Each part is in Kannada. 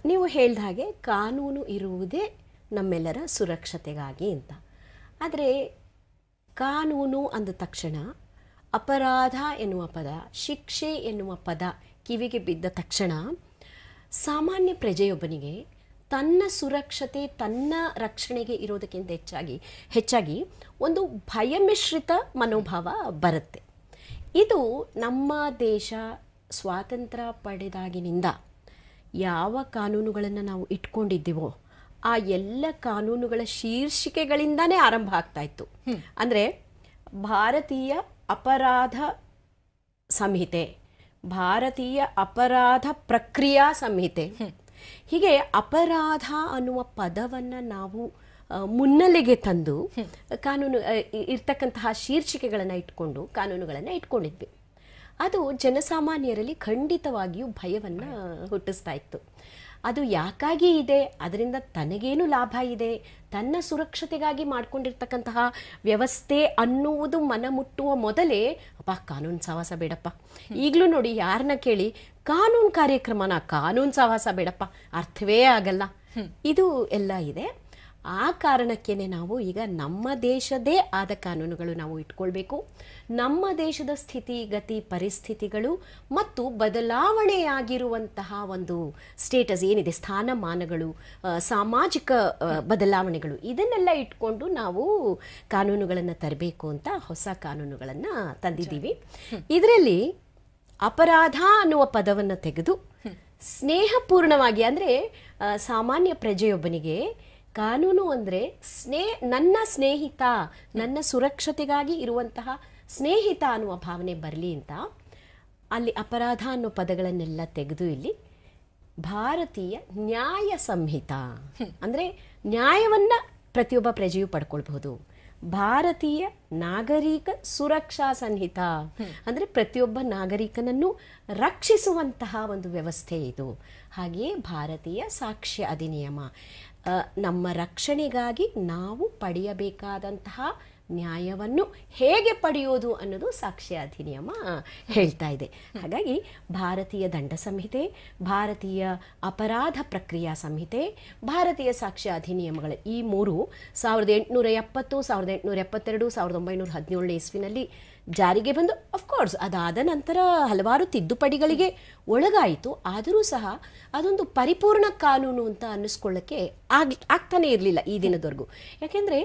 ನೀವು ಹೇಳಿದ ಹಾಗೆ ಕಾನೂನು ಇರುವುದೇ ನಮ್ಮೆಲ್ಲರ ಸುರಕ್ಷತೆಗಾಗಿ ಅಂತ. ಆದರೆ ಕಾನೂನು ಅಂದ ತಕ್ಷಣ ಅಪರಾಧ ಎನ್ನುವ ಪದ, ಶಿಕ್ಷೆ ಎನ್ನುವ ಪದ ಕಿವಿಗೆ ಬಿದ್ದ ತಕ್ಷಣ ಸಾಮಾನ್ಯ ಪ್ರಜೆಯೊಬ್ಬನಿಗೆ ತನ್ನ ಸುರಕ್ಷತೆ, ತನ್ನ ರಕ್ಷಣೆಗೆ ಇರೋದಕ್ಕಿಂತ ಹೆಚ್ಚಾಗಿ ಒಂದು ಭಯಮಿಶ್ರಿತ ಮನೋಭಾವ ಬರುತ್ತೆ. ಇದು ನಮ್ಮ ದೇಶ ಸ್ವಾತಂತ್ರ್ಯ ಪಡೆದಾಗಿನಿಂದ ಯಾವ ಕಾನೂನುಗಳನ್ನು ನಾವು ಇಟ್ಕೊಂಡಿದ್ದೀವೋ ಆ ಎಲ್ಲ ಕಾನೂನುಗಳ ಶೀರ್ಷಿಕೆಗಳಿಂದಾನೇ ಆರಂಭ ಆಗ್ತಾ ಇತ್ತು. ಅಂದರೆ ಭಾರತೀಯ ಅಪರಾಧ ಸಂಹಿತೆ, ಭಾರತೀಯ ಅಪರಾಧ ಪ್ರಕ್ರಿಯಾ ಸಂಹಿತೆ, ಹೀಗೆ ಅಪರಾಧ ಅನ್ನುವ ಪದವನ್ನು ನಾವು ಮುನ್ನೆಲೆಗೆ ತಂದು ಕಾನೂನು ಇರ್ತಕ್ಕಂತಹ ಶೀರ್ಷಿಕೆಗಳನ್ನು ಇಟ್ಕೊಂಡು ಕಾನೂನುಗಳನ್ನು ಇಟ್ಕೊಂಡಿದ್ವಿ. ಅದು ಜನಸಾಮಾನ್ಯರಲ್ಲಿ ಖಂಡಿತವಾಗಿಯೂ ಭಯವನ್ನು ಹುಟ್ಟಿಸ್ತಾ ಇತ್ತು. ಅದು ಯಾಕಾಗಿ ಇದೆ, ಅದರಿಂದ ತನಗೇನು ಲಾಭ ಇದೆ, ತನ್ನ ಸುರಕ್ಷತೆಗಾಗಿ ಮಾಡಿಕೊಂಡಿರ್ತಕ್ಕಂತಹ ವ್ಯವಸ್ಥೆ ಅನ್ನುವುದು ಮನಮುಟ್ಟುವ ಮೊದಲೇ ಅಪ್ಪ ಕಾನೂನು ಸಹವಾಸ ಬೇಡಪ್ಪ. ಈಗಲೂ ನೋಡಿ, ಯಾರನ್ನ ಕೇಳಿ ಕಾನೂನು ಕಾರ್ಯಕ್ರಮನ, ಕಾನೂನು ಸಹವಾಸ ಬೇಡಪ್ಪ, ಅರ್ಥವೇ ಆಗಲ್ಲ, ಇದು ಎಲ್ಲ ಇದೆ. ಆ ಕಾರಣಕ್ಕೇನೆ ನಾವು ಈಗ ನಮ್ಮ ದೇಶದೇ ಆದ ಕಾನೂನುಗಳು ನಾವು ಇಟ್ಕೊಳ್ಬೇಕು. ನಮ್ಮ ದೇಶದ ಸ್ಥಿತಿಗತಿ ಪರಿಸ್ಥಿತಿಗಳು ಮತ್ತು ಬದಲಾವಣೆಯಾಗಿರುವಂತಹ ಒಂದು ಸ್ಟೇಟಸ್ ಏನಿದೆ, ಸ್ಥಾನಮಾನಗಳು, ಸಾಮಾಜಿಕ ಬದಲಾವಣೆಗಳು, ಇದನ್ನೆಲ್ಲ ಇಟ್ಕೊಂಡು ನಾವು ಕಾನೂನುಗಳನ್ನು ತರಬೇಕು ಅಂತ ಹೊಸ ಕಾನೂನುಗಳನ್ನು ತಂದಿದ್ದೀವಿ. ಇದರಲ್ಲಿ ಅಪರಾಧ ಅನ್ನುವ ಪದವನ್ನು ತೆಗೆದು ಸ್ನೇಹಪೂರ್ಣವಾಗಿ, ಅಂದರೆ ಸಾಮಾನ್ಯ ಪ್ರಜೆಯೊಬ್ಬನಿಗೆ ಕಾನೂನು ಅಂದರೆ ನನ್ನ ಸ್ನೇಹಿತ, ನನ್ನ ಸುರಕ್ಷತೆಗಾಗಿ ಇರುವಂತಹ ಸ್ನೇಹಿತ ಅನ್ನುವ ಭಾವನೆ ಬರಲಿ ಅಂತ ಅಲ್ಲಿ ಅಪರಾಧ ಅನ್ನೋ ಪದಗಳನ್ನೆಲ್ಲ ತೆಗೆದು ಇಲ್ಲಿ ಭಾರತೀಯ ನ್ಯಾಯ ಸಂಹಿತ, ಅಂದರೆ ನ್ಯಾಯವನ್ನು ಪ್ರತಿಯೊಬ್ಬ ಪ್ರಜೆಯು ಪಡ್ಕೊಳ್ಬಹುದು. ಭಾರತೀಯ ನಾಗರಿಕ ಸುರಕ್ಷಾ ಸಂಹಿತ, ಅಂದರೆ ಪ್ರತಿಯೊಬ್ಬ ನಾಗರಿಕನನ್ನು ರಕ್ಷಿಸುವಂತಹ ಒಂದು ವ್ಯವಸ್ಥೆ ಇದು. ಹಾಗೆಯೇ ಭಾರತೀಯ ಸಾಕ್ಷ್ಯ ಅಧಿನಿಯಮ, ನಮ್ಮ ರಕ್ಷಣೆಗಾಗಿ ನಾವು ಪಡೆಯಬೇಕಾದಂತಹ ನ್ಯಾಯವನ್ನು ಹೇಗೆ ಪಡೆಯೋದು ಅನ್ನೋದು ಸಾಕ್ಷ್ಯ ಅಧಿನಿಯಮ ಹೇಳ್ತಾ ಇದೆ. ಹಾಗಾಗಿ ಭಾರತೀಯ ದಂಡ ಸಂಹಿತೆ, ಭಾರತೀಯ ಅಪರಾಧ ಪ್ರಕ್ರಿಯಾ ಸಂಹಿತೆ, ಭಾರತೀಯ ಸಾಕ್ಷ್ಯ ಅಧಿನಿಯಮಗಳು, ಈ ಮೂರು 1870, 1872, 1917 ಇಸ್ವಿನಲ್ಲಿ ಜಾರಿಗೆ ಬಂದು ಅಫ್ಕೋರ್ಸ್ ಅದಾದ ನಂತರ ಹಲವಾರು ತಿದ್ದುಪಡಿಗಳಿಗೆ ಒಳಗಾಯಿತು. ಆದರೂ ಸಹ ಅದೊಂದು ಪರಿಪೂರ್ಣ ಕಾನೂನು ಅಂತ ಅನ್ನಿಸ್ಕೊಳ್ಳೋಕ್ಕೆ ಆಗ್ತಾನೆ ಇರಲಿಲ್ಲ ಈ ದಿನದವರೆಗೂ. ಯಾಕೆಂದರೆ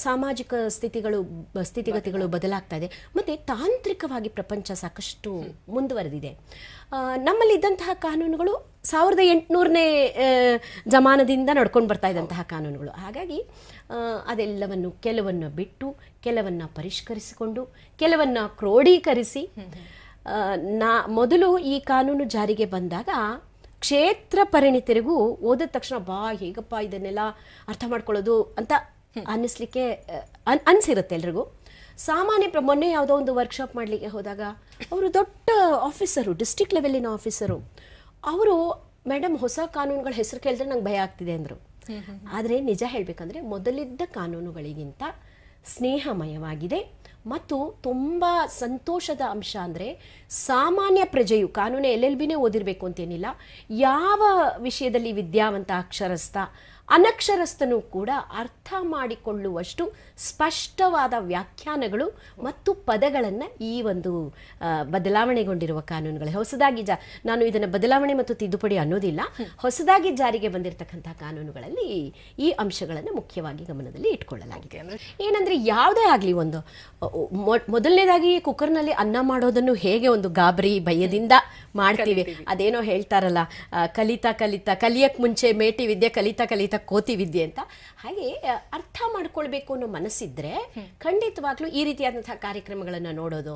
ಸಾಮಾಜಿಕ ಸ್ಥಿತಿಗತಿಗಳು ಬದಲಾಗ್ತಾ ಇದೆ ಮತ್ತು ತಾಂತ್ರಿಕವಾಗಿ ಪ್ರಪಂಚ ಸಾಕಷ್ಟು ಮುಂದುವರೆದಿದೆ. ನಮ್ಮಲ್ಲಿದ್ದಂತಹ ಕಾನೂನುಗಳು 1800ನೇ ಜಮಾನದಿಂದ ನಡ್ಕೊಂಡು ಬರ್ತಾ ಇದ್ದಂತಹ ಕಾನೂನುಗಳು. ಹಾಗಾಗಿ ಅದೆಲ್ಲವನ್ನು ಕೆಲವನ್ನು ಬಿಟ್ಟು, ಕೆಲವನ್ನು ಪರಿಷ್ಕರಿಸಿಕೊಂಡು, ಕೆಲವನ್ನು ಕ್ರೋಢೀಕರಿಸಿ, ಮೊದಲು ಈ ಕಾನೂನು ಜಾರಿಗೆ ಬಂದಾಗ ಕ್ಷೇತ್ರ ಪರಿಣಿತರಿಗೂ ಓದಿದ ತಕ್ಷಣ ಹೇಗಪ್ಪ ಇದನ್ನೆಲ್ಲ ಅರ್ಥ ಮಾಡ್ಕೊಳ್ಳೋದು ಅಂತ ಅನ್ನಿಸ್ಲಿಕ್ಕೆ ಅನಿಸಿರುತ್ತೆ ಎಲ್ರಿಗೂ. ಸಾಮಾನ್ಯ ಮೊನ್ನೆ ಯಾವುದೋ ಒಂದು ವರ್ಕ್ಶಾಪ್ ಮಾಡಲಿಕ್ಕೆ ಹೋದಾಗ ಅವರು ದೊಡ್ಡ ಆಫೀಸರು, ಡಿಸ್ಟ್ರಿಕ್ಟ್ ಲೆವೆಲಿನ ಆಫೀಸರು, ಅವರು ಮೇಡಮ್ ಹೊಸ ಕಾನೂನುಗಳ ಹೆಸರು ಕೇಳಿದ್ರೆ ನಂಗೆ ಭಯ ಆಗ್ತಿದೆ ಅಂದರು. ಆದರೆ ನಿಜ ಹೇಳಬೇಕಂದ್ರೆ ಮೊದಲಿದ್ದ ಕಾನೂನುಗಳಿಗಿಂತ ಸ್ನೇಹಮಯವಾಗಿದೆ. ಮತ್ತು ತುಂಬ ಸಂತೋಷದ ಅಂಶ ಅಂದರೆ ಸಾಮಾನ್ಯ ಪ್ರಜೆಯು ಕಾನೂನು LLBನೇ ಓದಿರಬೇಕು ಅಂತೇನಿಲ್ಲ, ಯಾವ ವಿಷಯದಲ್ಲಿ ವಿದ್ಯಾವಂತ, ಅಕ್ಷರಸ್ಥ, ಅನಕ್ಷರಸ್ಥನೂ ಕೂಡ ಅರ್ಥ ಮಾಡಿಕೊಳ್ಳುವಷ್ಟು ಸ್ಪಷ್ಟವಾದ ವ್ಯಾಖ್ಯಾನಗಳು ಮತ್ತು ಪದಗಳನ್ನು ಈ ಒಂದು ಬದಲಾವಣೆಗೊಂಡಿರುವ ಕಾನೂನುಗಳು, ಹೊಸದಾಗಿ ನಾನು ಇದನ್ನು ಬದಲಾವಣೆ ಮತ್ತು ತಿದ್ದುಪಡಿ ಅನ್ನೋದಿಲ್ಲ, ಹೊಸದಾಗಿ ಜಾರಿಗೆ ಬಂದಿರತಕ್ಕಂಥ ಕಾನೂನುಗಳಲ್ಲಿ ಈ ಅಂಶಗಳನ್ನು ಮುಖ್ಯವಾಗಿ ಗಮನದಲ್ಲಿ ಇಟ್ಕೊಳ್ಳಲಾಗಿದೆ. ಏನಂದರೆ ಯಾವುದೇ ಆಗಲಿ, ಒಂದು ಮೊದಲನೇದಾಗಿ ಕುಕ್ಕರ್ನಲ್ಲಿ ಅನ್ನ ಮಾಡೋದನ್ನು ಹೇಗೆ ಒಂದು ಗಾಬರಿ ಭಯದಿಂದ ಮಾಡ್ತೀವಿ, ಅದೇನೋ ಹೇಳ್ತಾರಲ್ಲ, ಕಲಿಯಕ್ಕೆ ಮುಂಚೆ ಮೇಟಿ ವಿದ್ಯೆ, ಕಲಿತಾ ಕೋತಿ ವಿದ್ಯೆ ಅಂತ. ಹಾಗೆ ಅರ್ಥ ಮಾಡ್ಕೊಳ್ಬೇಕು ಅನ್ನೋ ಮನಸ್ಸಿದ್ರೆ ಖಂಡಿತವಾಗ್ಲೂ ಈ ರೀತಿಯಾದಂತಹ ಕಾರ್ಯಕ್ರಮಗಳನ್ನು ನೋಡೋದು,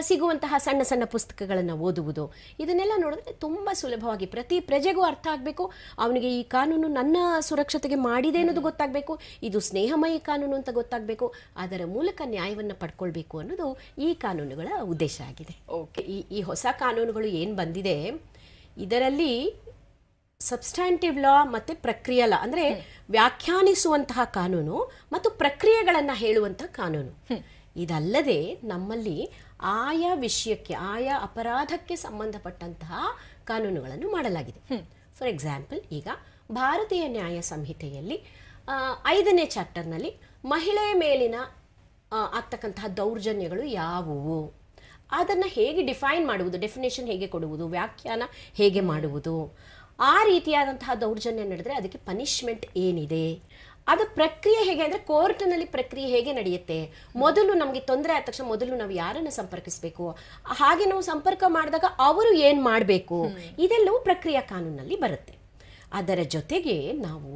ಸಿಗುವಂತಹ ಸಣ್ಣ ಸಣ್ಣ ಪುಸ್ತಕಗಳನ್ನು ಓದುವುದು, ಇದನ್ನೆಲ್ಲ ನೋಡಿದ್ರೆ ತುಂಬ ಸುಲಭವಾಗಿ ಪ್ರತಿ ಪ್ರಜೆಗೂ ಅರ್ಥ ಆಗಬೇಕು. ಅವನಿಗೆ ಈ ಕಾನೂನು ನನ್ನ ಸುರಕ್ಷತೆಗೆ ಮಾಡಿದೆ ಅನ್ನೋದು ಗೊತ್ತಾಗಬೇಕು, ಇದು ಸ್ನೇಹಮಯಿ ಕಾನೂನು ಅಂತ ಗೊತ್ತಾಗಬೇಕು, ಅದರ ಮೂಲಕ ನ್ಯಾಯವನ್ನು ಪಡ್ಕೊಳ್ಬೇಕು ಅನ್ನೋದು ಈ ಕಾನೂನುಗಳ ಉದ್ದೇಶ ಆಗಿದೆ. ಓಕೆ, ಈ ಹೊಸ ಕಾನೂನುಗಳು ಏನು ಬಂದಿದೆ ಇದರಲ್ಲಿ ಸಬ್ಸ್ಟ್ಯಾಂಟಿವ್ ಲಾ ಮತ್ತು ಪ್ರಕ್ರಿಯಾ ಲಾ, ಅಂದರೆ ವ್ಯಾಖ್ಯಾನಿಸುವಂತಹ ಕಾನೂನು ಮತ್ತು ಪ್ರಕ್ರಿಯೆಗಳನ್ನು ಹೇಳುವಂತಹ ಕಾನೂನು. ಇದಲ್ಲದೆ ನಮ್ಮಲ್ಲಿ ಆಯಾ ವಿಷಯಕ್ಕೆ, ಆಯಾ ಅಪರಾಧಕ್ಕೆ ಸಂಬಂಧಪಟ್ಟಂತಹ ಕಾನೂನುಗಳನ್ನು ಮಾಡಲಾಗಿದೆ. ಫಾರ್ ಎಕ್ಸಾಂಪಲ್, ಈಗ ಭಾರತೀಯ ನ್ಯಾಯ ಸಂಹಿತೆಯಲ್ಲಿ 5ನೇ ಚಾಪ್ಟರ್ನಲ್ಲಿ ಮಹಿಳೆಯ ಮೇಲಿನ ಆಗ್ತಕ್ಕಂತಹ ದೌರ್ಜನ್ಯಗಳು ಯಾವುವು, ಅದನ್ನು ಹೇಗೆ ಡಿಫೈನ್ ಮಾಡುವುದು, ಡೆಫಿನೇಷನ್ ಹೇಗೆ ಕೊಡುವುದು, ವ್ಯಾಖ್ಯಾನ ಹೇಗೆ ಮಾಡುವುದು, ಆ ರೀತಿಯಾದಂತಹ ದೌರ್ಜನ್ಯ ನಡೆದರೆ ಅದಕ್ಕೆ ಪನಿಷ್ಮೆಂಟ್ ಏನಿದೆ, ಅದು ಪ್ರಕ್ರಿಯೆ ಹೇಗೆ ಅಂದರೆ ಕೋರ್ಟ್ನಲ್ಲಿ ಪ್ರಕ್ರಿಯೆ ಹೇಗೆ ನಡೆಯುತ್ತೆ, ಮೊದಲು ನಮಗೆ ತೊಂದರೆ ಆದ ತಕ್ಷಣ ಮೊದಲು ನಾವು ಯಾರನ್ನು ಸಂಪರ್ಕಿಸಬೇಕು, ಹಾಗೆ ನಾವು ಸಂಪರ್ಕ ಮಾಡಿದಾಗ ಅವರು ಏನು ಮಾಡಬೇಕು, ಇದೆಲ್ಲವೂ ಪ್ರಕ್ರಿಯಾ ಕಾನೂನಲ್ಲಿ ಬರುತ್ತೆ. ಅದರ ಜೊತೆಗೆ ನಾವು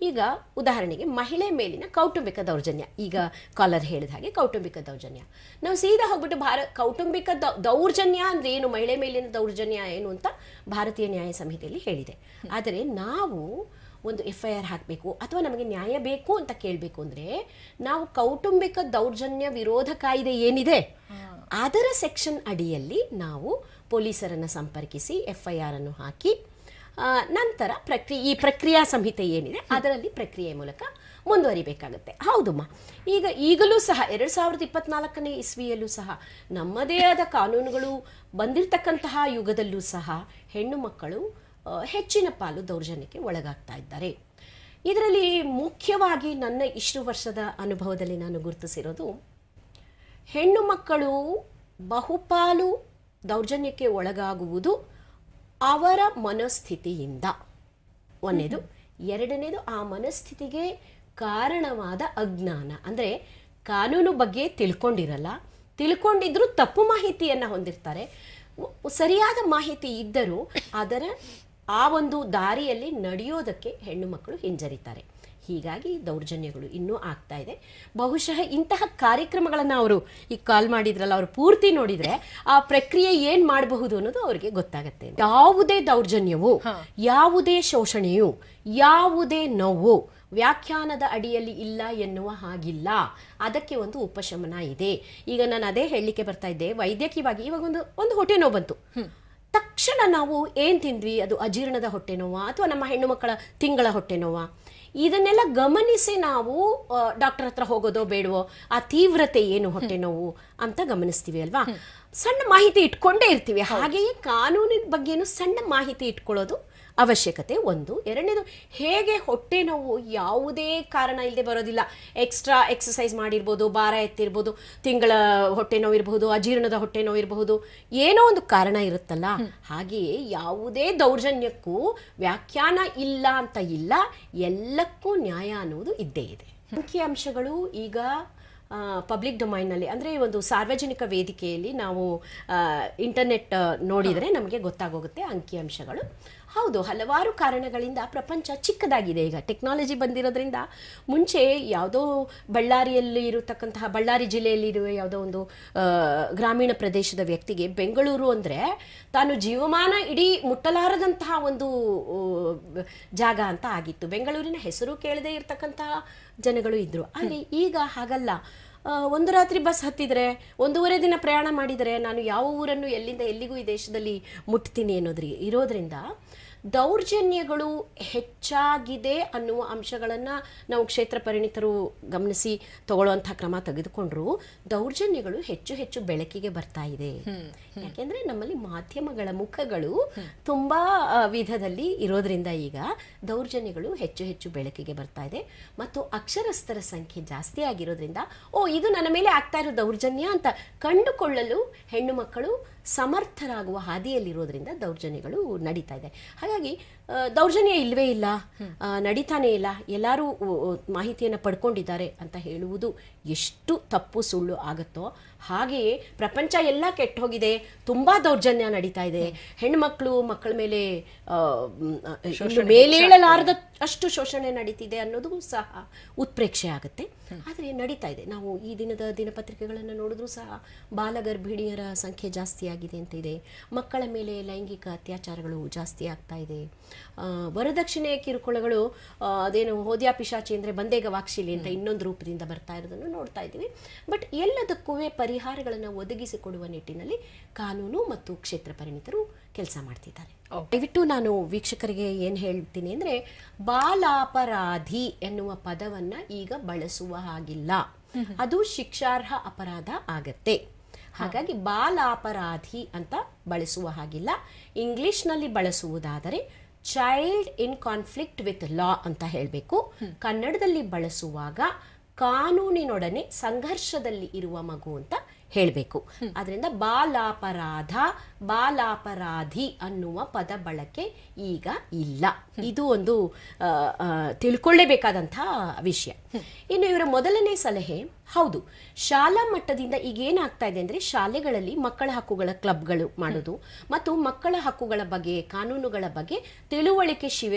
ಈಗ ಉದಾಹರಣೆಗೆ ಮಹಿಳೆ ಮೇಲಿನ ಕೌಟುಂಬಿಕ ದೌರ್ಜನ್ಯ, ಈಗ ಕಾಲರ್ ಹೇಳಿದ ಹಾಗೆ ಕೌಟುಂಬಿಕ ದೌರ್ಜನ್ಯ, ನಾವು ಸೀದಾ ಹೋಗ್ಬಿಟ್ಟು ಕೌಟುಂಬಿಕ ದೌರ್ಜನ್ಯ ಅಂದರೆ ಏನು, ಮಹಿಳೆ ಮೇಲಿನ ದೌರ್ಜನ್ಯ ಏನು ಅಂತ ಭಾರತೀಯ ನ್ಯಾಯ ಸಂಹಿತೆಯಲ್ಲಿ ಹೇಳಿದೆ. ಆದರೆ ನಾವು ಒಂದು FIR ಹಾಕಬೇಕು ಅಥವಾ ನಮಗೆ ನ್ಯಾಯ ಬೇಕು ಅಂತ ಕೇಳಬೇಕು ಅಂದರೆ ನಾವು ಕೌಟುಂಬಿಕ ದೌರ್ಜನ್ಯ ವಿರೋಧ ಕಾಯ್ದೆ ಏನಿದೆ ಅದರ ಸೆಕ್ಷನ್ ಅಡಿಯಲ್ಲಿ ನಾವು ಪೊಲೀಸರನ್ನು ಸಂಪರ್ಕಿಸಿ FIR ಅನ್ನು ಹಾಕಿ ನಂತರ ಈ ಪ್ರಕ್ರಿಯಾ ಸಂಹಿತೆ ಏನಿದೆ ಅದರಲ್ಲಿ ಪ್ರಕ್ರಿಯೆ ಮೂಲಕ ಮುಂದುವರಿಬೇಕಾಗುತ್ತೆ. ಹೌದಮ್ಮ, ಈಗಲೂ ಸಹ 2024ನೇ ಇಸ್ವಿಯಲ್ಲೂ ಸಹ ನಮ್ಮದೇ ಆದ ಕಾನೂನುಗಳು ಬಂದಿರತಕ್ಕಂತಹ ಯುಗದಲ್ಲೂ ಸಹ ಹೆಣ್ಣು ಮಕ್ಕಳು ಹೆಚ್ಚಿನ ಪಾಲು ದೌರ್ಜನ್ಯಕ್ಕೆ ಒಳಗಾಗ್ತಾ ಇದ್ದಾರೆ. ಇದರಲ್ಲಿ ಮುಖ್ಯವಾಗಿ ನನ್ನ ಇಷ್ಟು ವರ್ಷದ ಅನುಭವದಲ್ಲಿ ನಾನು ಗುರುತಿಸಿರೋದು, ಹೆಣ್ಣು ಮಕ್ಕಳು ಬಹುಪಾಲು ದೌರ್ಜನ್ಯಕ್ಕೆ ಒಳಗಾಗುವುದು ಅವರ ಮನಸ್ಥಿತಿಯಿಂದ, ಒಂದನೇದು. ಎರಡನೇದು, ಆ ಮನಸ್ಥಿತಿಗೆ ಕಾರಣವಾದ ಅಜ್ಞಾನ, ಅಂದರೆ ಕಾನೂನು ಬಗ್ಗೆ ತಿಳ್ಕೊಂಡಿರಲ್ಲ, ತಿಳ್ಕೊಂಡಿದ್ರೂ ತಪ್ಪು ಮಾಹಿತಿಯನ್ನು ಹೊಂದಿರ್ತಾರೆ, ಸರಿಯಾದ ಮಾಹಿತಿ ಇದ್ದರೂ ಅದರ ಆ ಒಂದು ದಾರಿಯಲ್ಲಿ ನಡೆಯೋದಕ್ಕೆ ಹೆಣ್ಣು ಮಕ್ಕಳು ಹಿಂಜರಿತಾರೆ. ಹೀಗಾಗಿ ದೌರ್ಜನ್ಯಗಳು ಇನ್ನೂ ಆಗ್ತಾ ಇದೆ. ಬಹುಶಃ ಇಂತಹ ಕಾರ್ಯಕ್ರಮಗಳನ್ನು ಅವರು ಈಗ ಕಾಲ್ ಮಾಡಿದ್ರಲ್ಲ, ಅವರು ಪೂರ್ತಿ ನೋಡಿದರೆ ಆ ಪ್ರಕ್ರಿಯೆ ಏನು ಮಾಡಬಹುದು ಅನ್ನೋದು ಅವರಿಗೆ ಗೊತ್ತಾಗತ್ತೆ. ಯಾವುದೇ ದೌರ್ಜನ್ಯವು, ಯಾವುದೇ ಶೋಷಣೆಯು, ಯಾವುದೇ ನೋವು ವ್ಯಾಖ್ಯಾನದ ಅಡಿಯಲ್ಲಿ ಇಲ್ಲ ಎನ್ನುವ ಹಾಗಿಲ್ಲ, ಅದಕ್ಕೆ ಒಂದು ಉಪಶಮನ ಇದೆ. ಈಗ ನಾನು ಅದೇ ಹೇಳಲಿಕ್ಕೆ ಬರ್ತಾ ಇದ್ದೆ, ವೈದ್ಯಕೀಯವಾಗಿ ಇವಾಗ ಒಂದು ಹೊಟ್ಟೆ ನೋವು ಬಂತು, ತಕ್ಷಣ ನಾವು ಏನು ತಿಂದ್ವಿ, ಅದು ಅಜೀರ್ಣದ ಹೊಟ್ಟೆ ನೋವಾ ಅಥವಾ ನಮ್ಮ ಹೆಣ್ಣು ಮಕ್ಕಳ ತಿಂಗಳ ಹೊಟ್ಟೆ ನೋವಾ, ಇದನ್ನೆಲ್ಲ ಗಮನಿಸಿ ನಾವು ಡಾಕ್ಟರ್ ಹತ್ರ ಹೋಗೋದೋ ಬೇಡವೋ, ಆ ತೀವ್ರತೆ ಏನು ಹೊಟ್ಟೆ ನೋವು ಅಂತ ಗಮನಿಸ್ತೀವಿ ಅಲ್ವಾ. ಸಣ್ಣ ಮಾಹಿತಿ ಇಟ್ಕೊಂಡೇ ಇರ್ತೀವಿ. ಹಾಗೆಯೇ ಕಾನೂನಿನ ಬಗ್ಗೆನೂ ಸಣ್ಣ ಮಾಹಿತಿ ಇಟ್ಕೊಳ್ಳೋದು ಅವಶ್ಯಕತೆ ಒಂದು. ಎರಡನೇದು, ಹೇಗೆ ಹೊಟ್ಟೆ ನೋವು ಯಾವುದೇ ಕಾರಣ ಇಲ್ಲದೆ ಬರೋದಿಲ್ಲ, ಎಕ್ಸ್ಟ್ರಾ ಎಕ್ಸಸೈಸ್ ಮಾಡಿರ್ಬೋದು, ಭಾರ ಎತ್ತಿರ್ಬೋದು, ತಿಂಗಳ ಹೊಟ್ಟೆ ನೋವು ಇರಬಹುದು, ಅಜೀರ್ಣದ ಹೊಟ್ಟೆ ನೋವು ಇರಬಹುದು, ಏನೋ ಒಂದು ಕಾರಣ ಇರುತ್ತಲ್ಲ. ಹಾಗೆಯೇ ಯಾವುದೇ ದೌರ್ಜನ್ಯಕ್ಕೂ ವ್ಯಾಖ್ಯಾನ ಇಲ್ಲ ಅಂತ ಇಲ್ಲ, ಎಲ್ಲಕ್ಕೂ ನ್ಯಾಯ ಅನ್ನುವುದು ಇದ್ದೇ ಇದೆ. ಅಂಕಿಅಂಶಗಳು ಈಗ ಪಬ್ಲಿಕ್ ಡೊಮೈನ್ನಲ್ಲಿ, ಅಂದರೆ ಒಂದು ಸಾರ್ವಜನಿಕ ವೇದಿಕೆಯಲ್ಲಿ ನಾವು ಇಂಟರ್ನೆಟ್ ನೋಡಿದರೆ ನಮಗೆ ಗೊತ್ತಾಗೋಗುತ್ತೆ ಅಂಕಿಅಂಶಗಳು. ಹೌದು, ಹಲವಾರು ಕಾರಣಗಳಿಂದ ಪ್ರಪಂಚ ಚಿಕ್ಕದಾಗಿದೆ. ಈಗ ಟೆಕ್ನಾಲಜಿ ಬಂದಿರೋದ್ರಿಂದ ಮುಂಚೆ ಯಾವುದೋ ಬಳ್ಳಾರಿಯಲ್ಲಿ ಇರತಕ್ಕಂತಹ, ಬಳ್ಳಾರಿ ಜಿಲ್ಲೆಯಲ್ಲಿರುವ ಯಾವುದೋ ಒಂದು ಗ್ರಾಮೀಣ ಪ್ರದೇಶದ ವ್ಯಕ್ತಿಗೆ ಬೆಂಗಳೂರು ಅಂದರೆ ತಾನು ಜೀವಮಾನ ಇಡೀ ಮುಟ್ಟಲಾರದಂತಹ ಒಂದು ಜಾಗ ಅಂತ ಆಗಿತ್ತು. ಬೆಂಗಳೂರಿನ ಹೆಸರು ಕೇಳದೇ ಇರತಕ್ಕಂತಹ ಜನಗಳು ಇದ್ದರು. ಅಲ್ಲಿ ಈಗ ಹಾಗಲ್ಲ. ಒಂದು ರಾತ್ರಿ ಬಸ್ ಹತ್ತಿದರೆ 1.5 ದಿನ ಪ್ರಯಾಣ ಮಾಡಿದರೆ ನಾನು ಯಾವ ಊರನ್ನು ಎಲ್ಲಿಂದ ಎಲ್ಲಿಗೂ ಈ ದೇಶದಲ್ಲಿ ಮುಟ್ತೀನಿ ಇರೋದ್ರಿಂದ ದೌರ್ಜನ್ಯಗಳು ಹೆಚ್ಚಾಗಿದೆ ಅನ್ನುವ ಅಂಶಗಳನ್ನು ನಾವು ಕ್ಷೇತ್ರ ಪರಿಣಿತರು ಗಮನಿಸಿ ತಗೊಳ್ಳುವಂಥ ಕ್ರಮ ತೆಗೆದುಕೊಂಡ್ರು ದೌರ್ಜನ್ಯಗಳು ಹೆಚ್ಚು ಹೆಚ್ಚು ಬೆಳಕಿಗೆ ಬರ್ತಾ ಇದೆ. ಯಾಕೆಂದರೆ ನಮ್ಮಲ್ಲಿ ಮಾಧ್ಯಮಗಳ ಮುಖಗಳು ತುಂಬ ವಿಧದಲ್ಲಿ ಇರೋದ್ರಿಂದ ಈಗ ದೌರ್ಜನ್ಯಗಳು ಹೆಚ್ಚು ಹೆಚ್ಚು ಬೆಳಕಿಗೆ ಬರ್ತಾ ಇದೆ. ಮತ್ತು ಅಕ್ಷರಸ್ಥರ ಸಂಖ್ಯೆ ಜಾಸ್ತಿ ಆಗಿರೋದ್ರಿಂದ ಇದು ನನ್ನ ಮೇಲೆ ಆಗ್ತಾ ಇರೋ ದೌರ್ಜನ್ಯ ಅಂತ ಕಂಡುಕೊಳ್ಳಲು ಹೆಣ್ಣು ಮಕ್ಕಳು ಸಮರ್ಥರಾಗುವ ಹಾದಿಯಲ್ಲಿರೋದ್ರಿಂದ ದೌರ್ಜನ್ಯಗಳು ನಡೀತಾ ಇದೆ. ಹಾಗಾಗಿ ದೌರ್ಜನ್ಯ ಇಲ್ಲವೇ ಇಲ್ಲ, ನಡೀತಾನೇ ಇಲ್ಲ, ಎಲ್ಲರೂ ಮಾಹಿತಿಯನ್ನು ಪಡ್ಕೊಂಡಿದ್ದಾರೆ ಅಂತ ಹೇಳುವುದು ಎಷ್ಟು ತಪ್ಪು ಸುಳ್ಳು ಆಗುತ್ತೋ ಹಾಗೆಯೇ ಪ್ರಪಂಚ ಎಲ್ಲ ಕೆಟ್ಟು ಹೋಗಿದೆ, ತುಂಬ ದೌರ್ಜನ್ಯ ನಡೀತಾ ಇದೆ, ಹೆಣ್ಮಕ್ಳು ಮಕ್ಕಳ ಮೇಲೆ ಮೇಲೇಳಲಾರದ ಅಷ್ಟು ಶೋಷಣೆ ನಡೀತಿದೆ ಅನ್ನೋದು ಸಹ ಉತ್ಪ್ರೇಕ್ಷೆ ಆಗುತ್ತೆ. ಆದರೆ ನಡೀತಾ ಇದೆ. ನಾವು ಈ ದಿನದ ದಿನಪತ್ರಿಕೆಗಳನ್ನು ನೋಡಿದ್ರೂ ಸಹ ಬಾಲಗರ್ಭಿಣಿಯರ ಸಂಖ್ಯೆ ಜಾಸ್ತಿ ಆಗಿದೆ ಅಂತ ಇದೆ, ಮಕ್ಕಳ ಮೇಲೆ ಲೈಂಗಿಕ ಅತ್ಯಾಚಾರಗಳು ಜಾಸ್ತಿ ಆಗ್ತಾ ಇದೆ, ವರದಕ್ಷಿಣೆ ಕಿರುಕುಳಗಳು ಅದೇನು ಹೋದ್ಯಾ ಪಿಶಾಚಿ ಅಂದರೆ ಬಂದೇಗ ವಾಕ್ಷಿಲಿ ಅಂತ ಇನ್ನೊಂದು ರೂಪದಿಂದ ಬರ್ತಾ ಇರೋದನ್ನು ನೋಡ್ತಾ ಇದ್ದೀವಿ. ಬಟ್ ಎಲ್ಲದಕ್ಕೂ ಪರಿಹಾರಗಳನ್ನು ಒದಗಿಸಿಕೊಡುವ ನಿಟ್ಟಿನಲ್ಲಿ ಕಾನೂನು ಮತ್ತು ಕ್ಷೇತ್ರ ಪರಿಣಿತರು ಕೆಲಸ ಮಾಡ್ತಿದ್ದಾರೆ. ದಯವಿಟ್ಟು ನಾನು ವೀಕ್ಷಕರಿಗೆ ಏನು ಹೇಳ್ತೀನಿ ಅಂದರೆ, ಬಾಲಾಪರಾಧಿ ಎನ್ನುವ ಪದವನ್ನು ಈಗ ಬಳಸುವ ಹಾಗಿಲ್ಲ, ಅದು ಶಿಕ್ಷಾರ್ಹ ಅಪರಾಧ ಆಗತ್ತೆ. ಹಾಗಾಗಿ ಬಾಲಾಪರಾಧಿ ಅಂತ ಬಳಸುವ ಹಾಗಿಲ್ಲ. ಇಂಗ್ಲಿಷ್ನಲ್ಲಿ ಬಳಸುವುದಾದರೆ child in conflict with law ಅಂತ ಹೇಳಬೇಕು. ಕನ್ನಡದಲ್ಲಿ ಬಳಸುವಾಗ ಕಾನೂನಿನೊಡನೆ ಸಂಘರ್ಷದಲ್ಲಿ ಇರುವ ಮಗು ಅಂತ ಹೇಳಬೇಕು. ಅದರಿಂದ ಬಾಲಾಪರಾಧ, ಬಾಲಾಪರಾಧಿ ಅನ್ನುವ ಪದ ಬಳಕೆ ಈಗ ಇಲ್ಲ. ಇದು ಒಂದು ತಿಳ್ಕೊಳ್ಳೇಬೇಕಾದಂಥ ವಿಷಯ. ಇನ್ನು ಇವರ ಮೊದಲನೇ ಸಲಹೆ, ಹೌದು, ಶಾಲಾ ಮಟ್ಟದಿಂದ ಈಗ ಏನಾಗ್ತಾ ಇದೆ ಅಂದರೆ ಶಾಲೆಗಳಲ್ಲಿ ಮಕ್ಕಳ ಹಕ್ಕುಗಳ ಕ್ಲಬ್ಗಳು ಮಾಡೋದು ಮತ್ತು ಮಕ್ಕಳ ಹಕ್ಕುಗಳ ಬಗ್ಗೆ, ಕಾನೂನುಗಳ ಬಗ್ಗೆ ತಿಳುವಳಿಕೆ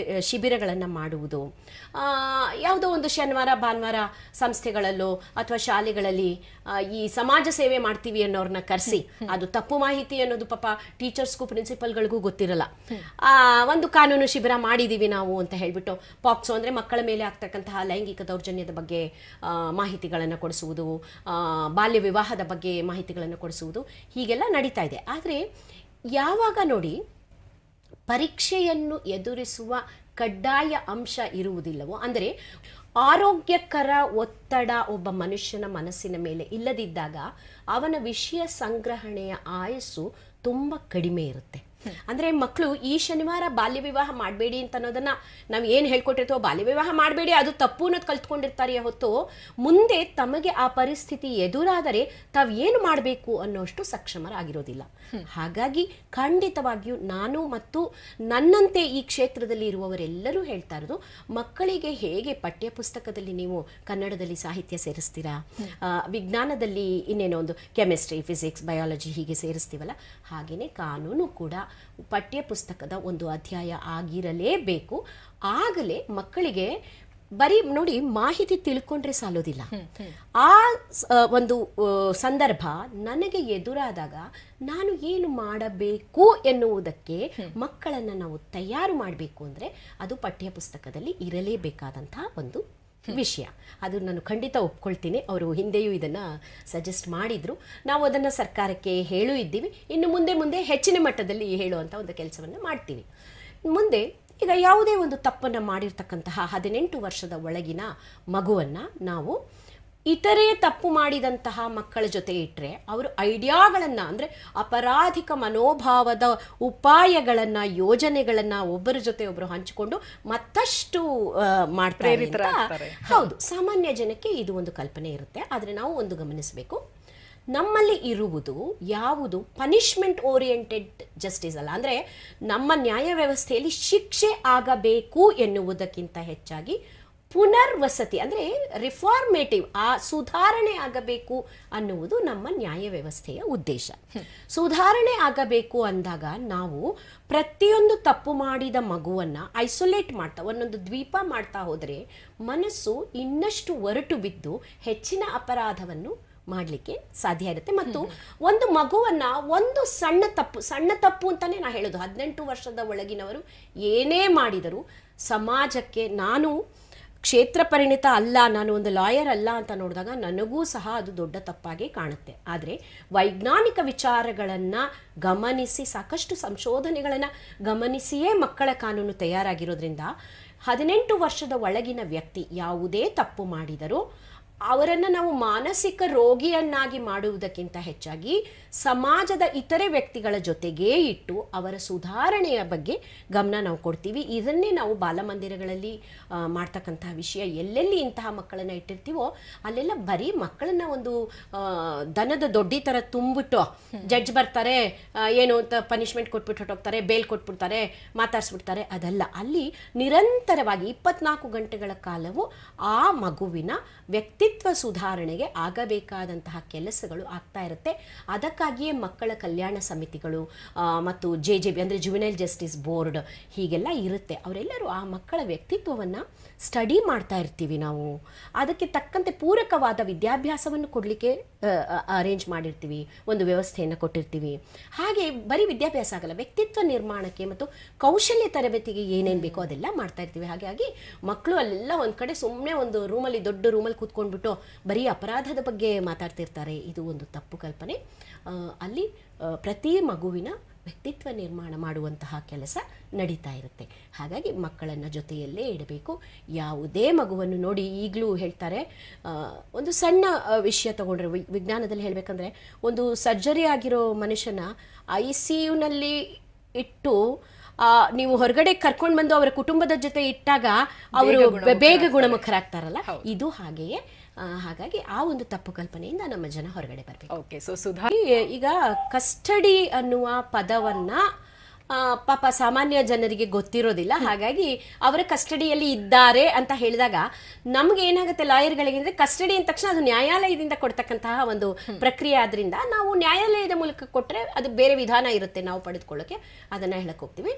ಶಿಬಿರಗಳನ್ನು ಮಾಡುವುದು. ಯಾವುದೋ ಒಂದು ಶನಿವಾರ ಭಾನುವಾರ ಸಂಸ್ಥೆಗಳಲ್ಲೋ ಅಥವಾ ಶಾಲೆಗಳಲ್ಲಿ ಈ ಸಮಾಜ ಸೇವೆ ಮಾಡ್ತೀವಿ ಅನ್ನೋರನ್ನ ಕರೆಸಿ, ಅದು ತಪ್ಪು ಮಾಹಿತಿ ಅನ್ನೋದು ಪಾಪ ಟೀಚರ್ಸ್ಗೂ ಪ್ರಿನ್ಸಿಪಲ್ಗಳಿಗೂ ಗೊತ್ತಿರಲ್ಲ. ಒಂದು ಕಾನೂನು ಶಿಬಿರ ಮಾಡಿದ್ದೀವಿ ನಾವು ಅಂತ ಹೇಳ್ಬಿಟ್ಟು, ಪಾಕ್ಸೋ ಅಂದರೆ ಮಕ್ಕಳ ಮೇಲೆ ಆಗ್ತಕ್ಕಂತಹ ಲೈಂಗಿಕ ದೌರ್ಜನ್ಯದ ಬಗ್ಗೆ ಮಾಹಿತಿಗಳನ್ನು ಕೊಡಿಸುವುದು, ಬಾಲ್ಯ ವಿವಾಹದ ಬಗ್ಗೆ ಮಾಹಿತಿಗಳನ್ನು ಕೊಡಿಸುವುದು, ಹೀಗೆಲ್ಲ ನಡೀತಾ ಇದೆ. ಆದರೆ ಯಾವಾಗ ನೋಡಿ ಪರೀಕ್ಷೆಯನ್ನು ಎದುರಿಸುವ ಕಡ್ಡಾಯ ಅಂಶ ಇರುವುದಿಲ್ಲವೋ, ಅಂದರೆ ಆರೋಗ್ಯಕರ ಒತ್ತಡ ಒಬ್ಬ ಮನುಷ್ಯನ ಮನಸ್ಸಿನ ಮೇಲೆ ಇಲ್ಲದಿದ್ದಾಗ ಅವನ ವಿಷಯ ಸಂಗ್ರಹಣೆಯ ಆಯಸ್ಸು ತುಂಬ ಕಡಿಮೆ ಇರುತ್ತೆ. ಅಂದರೆ ಮಕ್ಕಳು ಈ ಶನಿವಾರ ಬಾಲ್ಯ ವಿವಾಹ ಮಾಡಬೇಡಿ ಅಂತ ಅನ್ನೋದನ್ನ ನಾವು ಏನು ಹೇಳ್ಕೊಟ್ಟಿರ್ತೀವೋ, ಬಾಲ್ಯ ವಿವಾಹ ಮಾಡಬೇಡಿ ಅದು ತಪ್ಪು ಅನ್ನೋದು ಕಲ್ತ್ಕೊಂಡಿರ್ತಾರೆ ಹೊತ್ತು ಮುಂದೆ ತಮಗೆ ಆ ಪರಿಸ್ಥಿತಿ ಎದುರಾದರೆ ತಾವು ಏನು ಮಾಡಬೇಕು ಅನ್ನೋಷ್ಟು ಸಕ್ಷಮರಾಗಿರೋದಿಲ್ಲ. ಹಾಗಾಗಿ ಖಂಡಿತವಾಗಿಯೂ ನಾನು ಮತ್ತು ನನ್ನಂತೆ ಈ ಕ್ಷೇತ್ರದಲ್ಲಿ ಇರುವವರೆಲ್ಲರೂ ಹೇಳ್ತಾ ಇರೋದು, ಮಕ್ಕಳಿಗೆ ಹೇಗೆ ಪಠ್ಯ ಪುಸ್ತಕದಲ್ಲಿ ನೀವು ಕನ್ನಡದಲ್ಲಿ ಸಾಹಿತ್ಯ ಸೇರಿಸ್ತೀರಾ, ವಿಜ್ಞಾನದಲ್ಲಿ ಇನ್ನೇನೋ ಒಂದು ಕೆಮಿಸ್ಟ್ರಿ, ಫಿಸಿಕ್ಸ್, ಬಯಾಲಜಿ ಹೀಗೆ ಸೇರಿಸ್ತೀವಲ್ಲ, ಹಾಗೆಯೇ ಕಾನೂನು ಕೂಡ ಪಠ್ಯ ಪುಸ್ತಕದ ಒಂದು ಅಧ್ಯಾಯ ಆಗಿರಲೇಬೇಕು. ಆಗಲೇ ಮಕ್ಕಳಿಗೆ ಬರೀ ನೋಡಿ ಮಾಹಿತಿ ತಿಳ್ಕೊಂಡ್ರೆ ಸಾಲೋದಿಲ್ಲ. ಆ ಒಂದು ಸಂದರ್ಭ ನನಗೆ ಎದುರಾದಾಗ ನಾನು ಏನು ಮಾಡಬೇಕು ಎನ್ನುವುದಕ್ಕೆ ಮಕ್ಕಳನ್ನು ನಾವು ತಯಾರು ಮಾಡಬೇಕು ಅಂದರೆ ಅದು ಪಠ್ಯ ಪುಸ್ತಕದಲ್ಲಿ ಇರಲೇಬೇಕಾದಂತಹ ಒಂದು ವಿಷಯ. ಅದು ನಾನು ಖಂಡಿತ ಒಪ್ಕೊಳ್ತೀನಿ. ಅವರು ಹಿಂದೆಯೂ ಇದನ್ನು ಸಜೆಸ್ಟ್ ಮಾಡಿದರು. ನಾವು ಅದನ್ನು ಸರ್ಕಾರಕ್ಕೆ ಹೇಳೂ ಇದ್ದೀವಿ. ಇನ್ನು ಮುಂದೆ ಹೆಚ್ಚಿನ ಮಟ್ಟದಲ್ಲಿ ಹೇಳುವಂಥ ಒಂದು ಕೆಲಸವನ್ನು ಮಾಡ್ತೀವಿ. ಮುಂದೆ ಈಗ ಯಾವುದೇ ಒಂದು ತಪ್ಪನ್ನು ಮಾಡಿರ್ತಕ್ಕಂತಹ 18 ವರ್ಷದ ಒಳಗಿನ ಮಗುವನ್ನು ನಾವು ಇತರೆ ತಪ್ಪು ಮಾಡಿದಂತಹ ಮಕ್ಕಳ ಜೊತೆ ಇಟ್ಟರೆ ಅವರು ಐಡಿಯಾಗಳನ್ನು, ಅಂದರೆ ಅಪರಾಧಿಕ ಮನೋಭಾವದ ಉಪಾಯಗಳನ್ನು, ಯೋಜನೆಗಳನ್ನು ಒಬ್ಬರ ಜೊತೆ ಒಬ್ಬರು ಹಂಚಿಕೊಂಡು ಮತ್ತಷ್ಟು ಮಾಡ್ತಾರೆ. ಹೌದು, ಸಾಮಾನ್ಯ ಜನಕ್ಕೆ ಇದು ಒಂದು ಕಲ್ಪನೆ ಇರುತ್ತೆ. ಆದರೆ ನಾವು ಒಂದು ಗಮನಿಸಬೇಕು, ನಮ್ಮಲ್ಲಿ ಇರುವುದು ಯಾವುದು ಪನಿಷ್ಮೆಂಟ್ ಓರಿಯೆಂಟೆಡ್ ಜಸ್ಟಿಸ್ ಅಲ್ಲ. ಅಂದರೆ ನಮ್ಮ ನ್ಯಾಯ ವ್ಯವಸ್ಥೆಯಲ್ಲಿ ಶಿಕ್ಷೆ ಆಗಬೇಕು ಎನ್ನುವುದಕ್ಕಿಂತ ಹೆಚ್ಚಾಗಿ ಪುನರ್ವಸತಿ, ಅಂದರೆ ರಿಫಾರ್ಮೇಟಿವ್, ಆ ಸುಧಾರಣೆ ಆಗಬೇಕು ಅನ್ನುವುದು ನಮ್ಮ ನ್ಯಾಯ ವ್ಯವಸ್ಥೆಯ ಉದ್ದೇಶ. ಸುಧಾರಣೆ ಆಗಬೇಕು ಅಂದಾಗ ನಾವು ಪ್ರತಿಯೊಂದು ತಪ್ಪು ಮಾಡಿದ ಮಗುವನ್ನು ಐಸೋಲೇಟ್ ಮಾಡ್ತಾ, ಒಂದೊಂದು ದ್ವೀಪ ಮಾಡ್ತಾ ಹೋದರೆ ಮನಸ್ಸು ಇನ್ನಷ್ಟು ಒರಟು ಬಿದ್ದು ಹೆಚ್ಚಿನ ಅಪರಾಧವನ್ನು ಮಾಡಲಿಕ್ಕೆ ಸಾಧ್ಯ ಇರುತ್ತೆ. ಮತ್ತು ಒಂದು ಮಗುವನ್ನ ಒಂದು ಸಣ್ಣ ತಪ್ಪು ಅಂತಾನೆ ನಾ ಹೇಳೋದು, 18 ವರ್ಷದ ಒಳಗಿನವರು ಏನೇ ಮಾಡಿದರೂ ಸಮಾಜಕ್ಕೆ, ನಾನು ಕ್ಷೇತ್ರ ಪರಿಣಿತ ಅಲ್ಲ, ನಾನು ಒಂದು ಲಾಯರ್ ಅಲ್ಲ ಅಂತ ನೋಡಿದಾಗ ನನಗೂ ಸಹ ಅದು ದೊಡ್ಡ ತಪ್ಪಾಗಿ ಕಾಣುತ್ತೆ. ಆದರೆ ವೈಜ್ಞಾನಿಕ ವಿಚಾರಗಳನ್ನು ಗಮನಿಸಿ, ಸಾಕಷ್ಟು ಸಂಶೋಧನೆಗಳನ್ನು ಗಮನಿಸಿಯೇ ಮಕ್ಕಳ ಕಾನೂನು ತಯಾರಾಗಿರೋದ್ರಿಂದ 18 ವರ್ಷದ ಒಳಗಿನ ವ್ಯಕ್ತಿ ಯಾವುದೇ ತಪ್ಪು ಮಾಡಿದರೂ ಅವರನ್ನು ನಾವು ಮಾನಸಿಕ ರೋಗಿಯನ್ನಾಗಿ ಮಾಡುವುದಕ್ಕಿಂತ ಹೆಚ್ಚಾಗಿ ಸಮಾಜದ ಇತರೆ ವ್ಯಕ್ತಿಗಳ ಜೊತೆಗೇ ಇಟ್ಟು ಅವರ ಸುಧಾರಣೆಯ ಬಗ್ಗೆ ಗಮನ ನಾವು ಕೊಡ್ತೀವಿ. ಇದನ್ನೇ ನಾವು ಬಾಲಮಂದಿರಗಳಲ್ಲಿ ಮಾಡ್ತಕ್ಕಂತಹ ವಿಷಯ. ಎಲ್ಲೆಲ್ಲಿ ಇಂತಹ ಮಕ್ಕಳನ್ನು ಇಟ್ಟಿರ್ತೀವೋ ಅಲ್ಲೆಲ್ಲ ಬರೀ ಮಕ್ಕಳನ್ನ ಒಂದು ದನದ ದೊಡ್ಡಿ ಥರ ತುಂಬಿಟ್ಟು ಜಡ್ಜ್ ಬರ್ತಾರೆ, ಏನು ಅಂತ ಪನಿಷ್ಮೆಂಟ್ ಕೊಟ್ಬಿಟ್ಟು ಹೊಟ್ಟೋಗ್ತಾರೆ, ಬೇಲ್ ಕೊಟ್ಬಿಡ್ತಾರೆ, ಮಾತಾಡಿಸ್ಬಿಡ್ತಾರೆ, ಅದಲ್ಲ. ಅಲ್ಲಿ ನಿರಂತರವಾಗಿ 24 ಗಂಟೆಗಳ ಕಾಲವು ಆ ಮಗುವಿನ ವ್ಯಕ್ತಿತ್ವ ಸುಧಾರಣೆಗೆ ಆಗಬೇಕಾದಂತಹ ಕೆಲಸಗಳು ಆಗ್ತಾ ಇರುತ್ತೆ. ಅದಕ್ಕಾಗಿಯೇ ಮಕ್ಕಳ ಕಲ್ಯಾಣ ಸಮಿತಿಗಳು ಮತ್ತು JJB ಅಂದರೆ ಜುವೆನೈಲ್ ಜಸ್ಟಿಸ್ ಬೋರ್ಡ್ ಹೀಗೆಲ್ಲ ಇರುತ್ತೆ. ಅವರೆಲ್ಲರೂ ಆ ಮಕ್ಕಳ ವ್ಯಕ್ತಿತ್ವವನ್ನು ಸ್ಟಡಿ ಮಾಡ್ತಾ ಇರ್ತೀವಿ. ನಾವು ಅದಕ್ಕೆ ತಕ್ಕಂತೆ ಪೂರಕವಾದ ವಿದ್ಯಾಭ್ಯಾಸವನ್ನು ಕೊಡಲಿಕ್ಕೆ ಅರೇಂಜ್ ಮಾಡಿರ್ತೀವಿ, ಒಂದು ವ್ಯವಸ್ಥೆಯನ್ನು ಕೊಟ್ಟಿರ್ತೀವಿ. ಹಾಗೆ ಬರೀ ವಿದ್ಯಾಭ್ಯಾಸ ಆಗಲ್ಲ, ವ್ಯಕ್ತಿತ್ವ ನಿರ್ಮಾಣಕ್ಕೆ ಮತ್ತು ಕೌಶಲ್ಯ ತರಬೇತಿಗೆ ಏನೇನು ಬೇಕೋ ಅದೆಲ್ಲ ಮಾಡ್ತಾ ಇರ್ತೀವಿ. ಹಾಗಾಗಿ ಮಕ್ಕಳು ಅಲ್ಲೆಲ್ಲ ಒಂದು ಕಡೆ ಸುಮ್ಮನೆ ಒಂದು ರೂಮಲ್ಲಿ, ದೊಡ್ಡ ರೂಮಲ್ಲಿ ಕೂತ್ಕೊಂಡ್ಬಿಟ್ಟು ಬರೀ ಅಪರಾಧದ ಬಗ್ಗೆ ಮಾತಾಡ್ತಿರ್ತಾರೆ. ಇದು ಒಂದು ತಪ್ಪು ಕಲ್ಪನೆ. ಅಲ್ಲಿ ಪ್ರತಿ ಮಗುವಿನ ವ್ಯಕ್ತಿತ್ವ ನಿರ್ಮಾಣ ಮಾಡುವಂತಹ ಕೆಲಸ ನಡೀತಾ ಇರುತ್ತೆ. ಹಾಗಾಗಿ ಮಕ್ಕಳನ್ನು ಜೊತೆಯಲ್ಲೇ ಇಡಬೇಕು. ಯಾವುದೇ ಮಗುವನ್ನು ನೋಡಿ, ಈಗಲೂ ಹೇಳ್ತಾರೆ, ಒಂದು ಸಣ್ಣ ವಿಷಯ ತಗೊಂಡ್ರೆ ವಿಜ್ಞಾನದಲ್ಲಿ ಹೇಳಬೇಕಂದ್ರೆ, ಒಂದು ಸರ್ಜರಿ ಆಗಿರೋ ಮನುಷ್ಯನ ICUನಲ್ಲಿ ಇಟ್ಟು ನೀವು ಹೊರಗಡೆ ಕರ್ಕೊಂಡು ಬಂದು ಅವರ ಕುಟುಂಬದ ಜೊತೆ ಇಟ್ಟಾಗ ಅವರು ಬೇಗ ಗುಣಮುಖರಾಗ್ತಾರಲ್ಲ, ಇದು ಹಾಗೆಯೇ. ಹಾಗಾಗಿ ಆ ಒಂದು ತಪ್ಪು ಕಲ್ಪನೆಯಿಂದ ನಮ್ಮ ಜನ ಹೊರಗಡೆ ಬರಬೇಕು. ಓಕೆ, ಸೊ ಸುಧಾ, ಈಗ ಕಸ್ಟಡಿ ಅನ್ನುವ ಪದವನ್ನ ಪಾಪ ಸಾಮಾನ್ಯ ಜನರಿಗೆ ಗೊತ್ತಿರೋದಿಲ್ಲ. ಹಾಗಾಗಿ ಅವರ ಕಸ್ಟಡಿಯಲ್ಲಿ ಇದ್ದಾರೆ ಅಂತ ಹೇಳಿದಾಗ ನಮ್ಗೆ ಏನಾಗುತ್ತೆ ಲಾಯರ್ಗಳಿಗೆ ಅಂದ್ರೆ, ಕಸ್ಟಡಿ ಅಂದ ತಕ್ಷಣ ಅದು ನ್ಯಾಯಾಲಯದಿಂದ ಕೊಡ್ತಕ್ಕಂತಹ ಒಂದು ಪ್ರಕ್ರಿಯೆ ಆದ್ರಿಂದ ನಾವು ನ್ಯಾಯಾಲಯದ ಮೂಲಕ ಕೊಟ್ಟರೆ ಅದು ಬೇರೆ ವಿಧಾನ ಇರುತ್ತೆ ನಾವು ಪಡೆದುಕೊಳ್ಳೋಕೆ, ಅದನ್ನ ಹೇಳಕ್ ಹೋಗ್ತೀವಿ.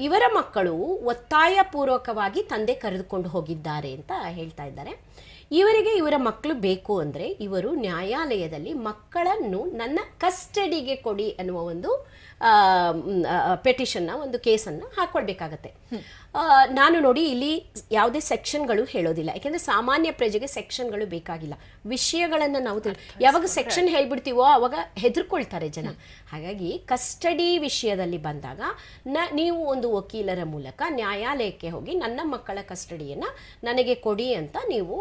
ಇವರ ಮಕ್ಕಳು ಒತ್ತಾಯ ಪೂರ್ವಕವಾಗಿ ತಂದೆ ಕರೆದುಕೊಂಡು ಹೋಗಿದ್ದಾರೆ ಅಂತ ಹೇಳ್ತಾ ಇದ್ದಾರೆ. ಇವರಿಗೆ ಇವರ ಮಕ್ಕಳು ಬೇಕು ಅಂದರೆ ಇವರು ನ್ಯಾಯಾಲಯದಲ್ಲಿ ಮಕ್ಕಳನ್ನು ನನ್ನ ಕಸ್ಟಡಿಗೆ ಕೊಡಿ ಅನ್ನುವ ಒಂದು ಪೆಟಿಷನ್ನ, ಒಂದು ಕೇಸನ್ನು ಹಾಕೊಳ್ಬೇಕಾಗತ್ತೆ. ನಾನು ನೋಡಿ ಇಲ್ಲಿ ಯಾವುದೇ ಸೆಕ್ಷನ್ಗಳು ಹೇಳೋದಿಲ್ಲ, ಯಾಕೆಂದ್ರೆ ಸಾಮಾನ್ಯ ಪ್ರಜೆಗೆ ಸೆಕ್ಷನ್ಗಳು ಬೇಕಾಗಿಲ್ಲ. ವಿಷಯಗಳನ್ನು ನಾವು ಯಾವಾಗ ಸೆಕ್ಷನ್ ಹೇಳ್ಬಿಡ್ತೀವೋ ಅವಾಗ ಹೆದರ್ಕೊಳ್ತಾರೆ ಜನ. ಹಾಗಾಗಿ ಕಸ್ಟಡಿ ವಿಷಯದಲ್ಲಿ ಬಂದಾಗ ನೀವು ಒಂದು ವಕೀಲರ ಮೂಲಕ ನ್ಯಾಯಾಲಯಕ್ಕೆ ಹೋಗಿ ನನ್ನ ಮಕ್ಕಳ ಕಸ್ಟಡಿಯನ್ನು ನನಗೆ ಕೊಡಿ ಅಂತ ನೀವು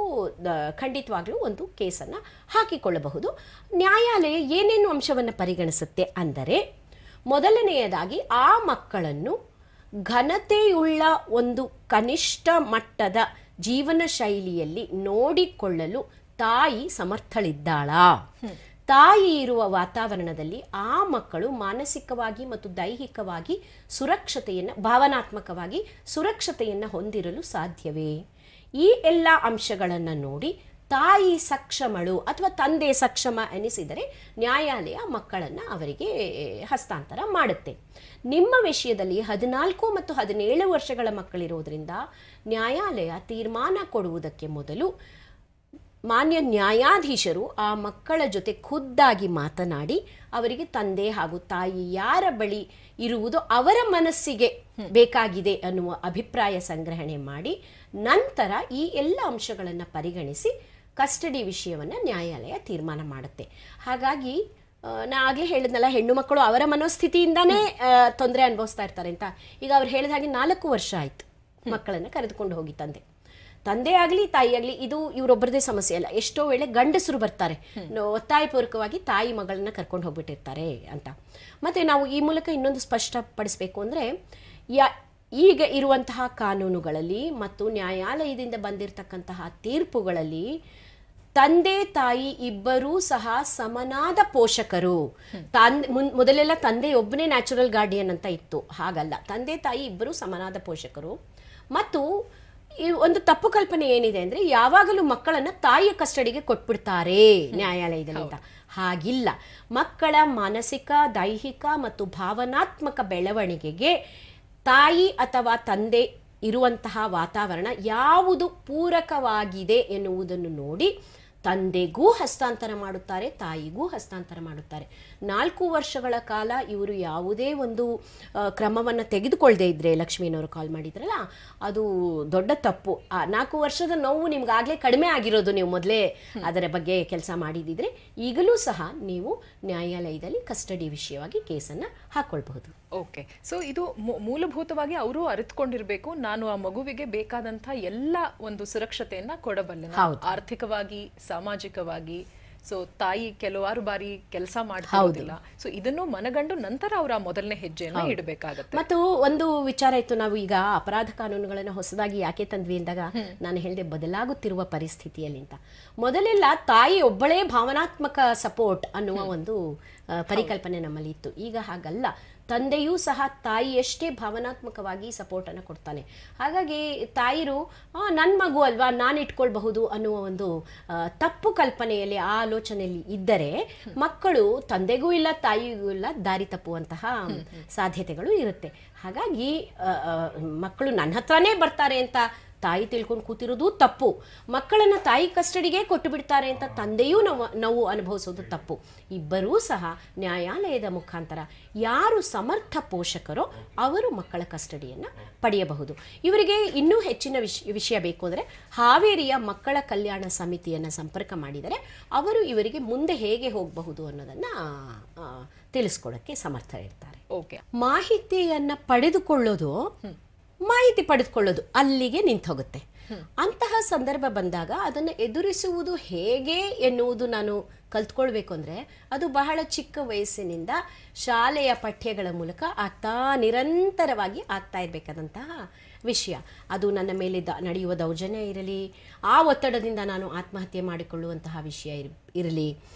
ಖಂಡಿತವಾಗ್ಲೂ ಒಂದು ಕೇಸನ್ನು ಹಾಕಿಕೊಳ್ಳಬಹುದು. ನ್ಯಾಯಾಲಯ ಏನೇನು ಅಂಶವನ್ನು ಪರಿಗಣಿಸುತ್ತೆ ಅಂದರೆ, ಮೊದಲನೆಯದಾಗಿ ಆ ಮಕ್ಕಳನ್ನು ಘನತೆಯುಳ್ಳ ಒಂದು ಕನಿಷ್ಠ ಮಟ್ಟದ ಜೀವನ ಶೈಲಿಯಲ್ಲಿ ನೋಡಿಕೊಳ್ಳಲು ತಾಯಿ ಸಮರ್ಥಳಿದ್ದಾಳಾ? ತಾಯಿ ಇರುವ ವಾತಾವರಣದಲ್ಲಿ ಆ ಮಕ್ಕಳು ಮಾನಸಿಕವಾಗಿ ಮತ್ತು ದೈಹಿಕವಾಗಿ ಸುರಕ್ಷತೆಯನ್ನು, ಭಾವನಾತ್ಮಕವಾಗಿ ಸುರಕ್ಷತೆಯನ್ನು ಹೊಂದಿರಲು ಸಾಧ್ಯವೇ? ಈ ಎಲ್ಲ ಅಂಶಗಳನ್ನು ನೋಡಿ ತಾಯಿ ಸಕ್ಷಮಳು ಅಥವಾ ತಂದೆ ಸಕ್ಷಮ ಎನಿಸಿದರೆ ನ್ಯಾಯಾಲಯ ಮಕ್ಕಳನ್ನು ಅವರಿಗೆ ಹಸ್ತಾಂತರ ಮಾಡುತ್ತೆ. ನಿಮ್ಮ ವಿಷಯದಲ್ಲಿ 14 ಮತ್ತು 17 ವರ್ಷಗಳ ಮಕ್ಕಳಿರೋದ್ರಿಂದ ನ್ಯಾಯಾಲಯ ತೀರ್ಮಾನ ಕೊಡುವುದಕ್ಕೆ ಮೊದಲು ಮಾನ್ಯ ನ್ಯಾಯಾಧೀಶರು ಆ ಮಕ್ಕಳ ಜೊತೆ ಖುದ್ದಾಗಿ ಮಾತನಾಡಿ ಅವರಿಗೆ ತಂದೆ ಹಾಗೂ ತಾಯಿ ಯಾರ ಬಳಿ ಇರುವುದು ಅವರ ಮನಸ್ಸಿಗೆ ಬೇಕಾಗಿದೆ ಅನ್ನುವ ಅಭಿಪ್ರಾಯ ಸಂಗ್ರಹಣೆ ಮಾಡಿ ನಂತರ ಈ ಎಲ್ಲ ಅಂಶಗಳನ್ನು ಪರಿಗಣಿಸಿ ಕಸ್ಟಡಿ ವಿಷಯವನ್ನು ನ್ಯಾಯಾಲಯ ತೀರ್ಮಾನ ಮಾಡುತ್ತೆ. ಹಾಗಾಗಿ ನಾ ಆಗಲೇ ಹೇಳಿದ್ನಲ್ಲ, ಹೆಣ್ಣು ಮಕ್ಕಳು ಅವರ ಮನೋಸ್ಥಿತಿಯಿಂದಾನೇ ತೊಂದರೆ ಅನುಭವಿಸ್ತಾ ಇರ್ತಾರೆ ಅಂತ. ಈಗ ಅವ್ರು ಹೇಳಿದ ಹಾಗೆ 4 ವರ್ಷ ಆಯ್ತು ಮಕ್ಕಳನ್ನು ಕರೆದುಕೊಂಡು ಹೋಗಿ ತಂದೆ ಆಗಲಿ ತಾಯಿ ಆಗಲಿ, ಇದು ಇವರೊಬ್ಬರದೇ ಸಮಸ್ಯೆ ಅಲ್ಲ. ಎಷ್ಟೋ ವೇಳೆ ಗಂಡಸರು ಬರ್ತಾರೆ, ಒತ್ತಾಯಪೂರ್ವಕವಾಗಿ ತಾಯಿ ಮಗಳನ್ನ ಕರ್ಕೊಂಡು ಹೋಗ್ಬಿಟ್ಟಿರ್ತಾರೆ ಅಂತ. ಮತ್ತೆ ನಾವು ಈ ಮೂಲಕ ಇನ್ನೊಂದು ಸ್ಪಷ್ಟಪಡಿಸಬೇಕು ಅಂದರೆ, ಈಗ ಇರುವಂತಹ ಕಾನೂನುಗಳಲ್ಲಿ ಮತ್ತು ನ್ಯಾಯಾಲಯದಿಂದ ಬಂದಿರತಕ್ಕಂತಹ ತೀರ್ಪುಗಳಲ್ಲಿ ತಂದೆ ತಾಯಿ ಇಬ್ಬರೂ ಸಹ ಸಮನಾದ ಪೋಷಕರು. ಮೊದಲೆಲ್ಲ ತಂದೆ ಒಬ್ಬನೇ ನ್ಯಾಚುರಲ್ ಗಾರ್ಡಿಯನ್ ಅಂತ ಇತ್ತು, ಹಾಗಲ್ಲ. ತಂದೆ ತಾಯಿ ಇಬ್ಬರೂ ಸಮನಾದ ಪೋಷಕರು. ಮತ್ತು ಈ ಒಂದು ತಪ್ಪು ಕಲ್ಪನೆ ಏನಿದೆ ಅಂದ್ರೆ, ಯಾವಾಗಲೂ ಮಕ್ಕಳನ್ನ ತಾಯಿಯ ಕಸ್ಟಡಿಗೆ ಕೊಟ್ಬಿಡ್ತಾರೆ ನ್ಯಾಯಾಲಯದಲ್ಲಿ ಅಂತ. ಹಾಗಿಲ್ಲ. ಮಕ್ಕಳ ಮಾನಸಿಕ, ದೈಹಿಕ ಮತ್ತು ಭಾವನಾತ್ಮಕ ಬೆಳವಣಿಗೆಗೆ ತಾಯಿ ಅಥವಾ ತಂದೆ ಇರುವಂತಹ ವಾತಾವರಣ ಯಾವುದು ಪೂರಕವಾಗಿದೆ ಎನ್ನುವುದನ್ನು ನೋಡಿ ತಂದೆಗೂ ಹಸ್ತಾಂತರ ಮಾಡುತ್ತಾರೆ, ತಾಯಿಗೂ ಹಸ್ತಾಂತರ ಮಾಡುತ್ತಾರೆ. 4 ವರ್ಷಗಳ ಕಾಲ ಇವರು ಯಾವುದೇ ಒಂದು ಕ್ರಮವನ್ನು ತೆಗೆದುಕೊಳ್ಳದೆ ಇದ್ರೆ, ಲಕ್ಷ್ಮೀನವರು ಕಾಲ್ ಮಾಡಿದ್ರಲ್ಲ, ಅದು ದೊಡ್ಡ ತಪ್ಪು. 4 ವರ್ಷದ ನೋವು ನಿಮ್ಗಾಗಲೇ ಕಡಿಮೆ ಆಗಿರೋದು, ನೀವು ಮೊದಲೇ ಅದರ ಬಗ್ಗೆ ಕೆಲಸ ಮಾಡಿದಿದ್ರೆ ಈಗಲೂ ಸಹ ನೀವು ನ್ಯಾಯಾಲಯದಲ್ಲಿ ಕಸ್ಟಡಿ ವಿಷಯವಾಗಿ ಕೇಸನ್ನು ಹಾಕೊಳ್ಬಹುದು. ಓಕೆ, ಸೊ ಇದು ಮೂಲಭೂತವಾಗಿ ಅವರು ಅರಿತುಕೊಂಡಿರ್ಬೇಕು, ನಾನು ಆ ಮಗುವಿಗೆ ಬೇಕಾದಂತ ಎಲ್ಲ ಒಂದು ಸುರಕ್ಷತೆಯನ್ನ ಕೊಡಬಲ್ಲೆ, ಆರ್ಥಿಕವಾಗಿ, ಸಾಮಾಜಿಕವಾಗಿ. ಸೊ ತಾಯಿ ಕೆಲವಾರು ಬಾರಿ ಕೆಲಸ ಮಾಡ್ತಿರೋದಿಲ್ಲ. ಸೊ ಇದನ್ನು ಮನಗಂಡು ನಂತರ ಅವರ ಮೊದಲನೇ ಹೆಜ್ಜೆಯನ್ನು ಇಡಬೇಕಾಗತ್ತೆ. ಮತ್ತು ಒಂದು ವಿಚಾರ ಇತ್ತು, ನಾವು ಈಗ ಅಪರಾಧ ಕಾನೂನುಗಳನ್ನು ಹೊಸದಾಗಿ ಯಾಕೆ ತಂದ್ವಿ ಅಂದಾಗ ನಾನು ಹೇಳಿದೆ ಬದಲಾಗುತ್ತಿರುವ ಪರಿಸ್ಥಿತಿಯಲ್ಲಿ ಅಂತ. ಮೊದಲೆಲ್ಲ ತಾಯಿ ಒಬ್ಬಳೇ ಭಾವನಾತ್ಮಕ ಸಪೋರ್ಟ್ ಅನ್ನುವ ಒಂದು ಪರಿಕಲ್ಪನೆ ನಮ್ಮಲ್ಲಿ ಇತ್ತು. ಈಗ ಹಾಗಲ್ಲ. ತಂದೆಯೂ ಸಹ ತಾಯಿಯಷ್ಟೇ ಭಾವನಾತ್ಮಕವಾಗಿ ಸಪೋರ್ಟನ್ನು ಕೊಡ್ತಾನೆ. ಹಾಗಾಗಿ ತಾಯಿರು ನನ್ನ ಮಗು ಅಲ್ವಾ, ನಾನು ಇಟ್ಕೊಳ್ಬಹುದು ಅನ್ನುವ ಒಂದು ತಪ್ಪು ಕಲ್ಪನೆಯಲ್ಲಿ, ಆ ಆಲೋಚನೆಯಲ್ಲಿ ಇದ್ದರೆ ಮಕ್ಕಳು ತಂದೆಗೂ ಇಲ್ಲ ತಾಯಿಗೂ ಇಲ್ಲ ದಾರಿ ತಪ್ಪುವಂತಹ ಸಾಧ್ಯತೆಗಳು ಇರುತ್ತೆ. ಹಾಗಾಗಿ ಮಕ್ಕಳು ನನ್ನ ಹತ್ರನೇ ಬರ್ತಾರೆ ಅಂತ ತಾಯಿ ತಿಳ್ಕೊಂಡು ಕೂತಿರೋದು ತಪ್ಪು. ಮಕ್ಕಳನ್ನ ತಾಯಿ ಕಸ್ಟಡಿಗೆ ಕೊಟ್ಟು ಬಿಡ್ತಾರೆ ಅಂತ ತಂದೆಯೂ ನಾವು ಅನುಭವಿಸೋದು ತಪ್ಪು. ಇಬ್ಬರೂ ಸಹ ನ್ಯಾಯಾಲಯದ ಮುಖಾಂತರ ಯಾರು ಸಮರ್ಥ ಪೋಷಕರೋ ಅವರು ಮಕ್ಕಳ ಕಸ್ಟಡಿಯನ್ನು ಪಡೆಯಬಹುದು. ಇವರಿಗೆ ಇನ್ನೂ ಹೆಚ್ಚಿನ ವಿಷಯ ಬೇಕು ಅಂದರೆ ಹಾವೇರಿಯ ಮಕ್ಕಳ ಕಲ್ಯಾಣ ಸಮಿತಿಯನ್ನು ಸಂಪರ್ಕ ಮಾಡಿದರೆ ಅವರು ಇವರಿಗೆ ಮುಂದೆ ಹೇಗೆ ಹೋಗಬಹುದು ಅನ್ನೋದನ್ನು ತಿಳಿಸ್ಕೊಡೋಕ್ಕೆ ಸಮರ್ಥ ಇರ್ತಾರೆ. ಓಕೆ, ಮಾಹಿತಿಯನ್ನು ಪಡೆದುಕೊಳ್ಳೋದು ಅಲ್ಲಿಗೆ ನಿಂತು ಹೋಗುತ್ತೆ. ಅಂತಹ ಸಂದರ್ಭ ಬಂದಾಗ ಅದನ್ನು ಎದುರಿಸುವುದು ಹೇಗೆ ಎನ್ನುವುದು ನಾನು ಕಲ್ತ್ಕೊಳ್ಬೇಕು ಅಂದರೆ ಅದು ಬಹಳ ಚಿಕ್ಕ ವಯಸ್ಸಿನಿಂದ ಶಾಲೆಯ ಪಠ್ಯಗಳ ಮೂಲಕ ನಿರಂತರವಾಗಿ ಆಗ್ತಾ ಇರಬೇಕಾದಂತಹ ವಿಷಯ. ಅದು ನನ್ನ ಮೇಲೆ ನಡೆಯುವ ದೌರ್ಜನ್ಯ ಇರಲಿ, ಆ ಒತ್ತಡದಿಂದ ನಾನು ಆತ್ಮಹತ್ಯೆ ಮಾಡಿಕೊಳ್ಳುವಂತಹ ವಿಷಯ ಇರಲಿ,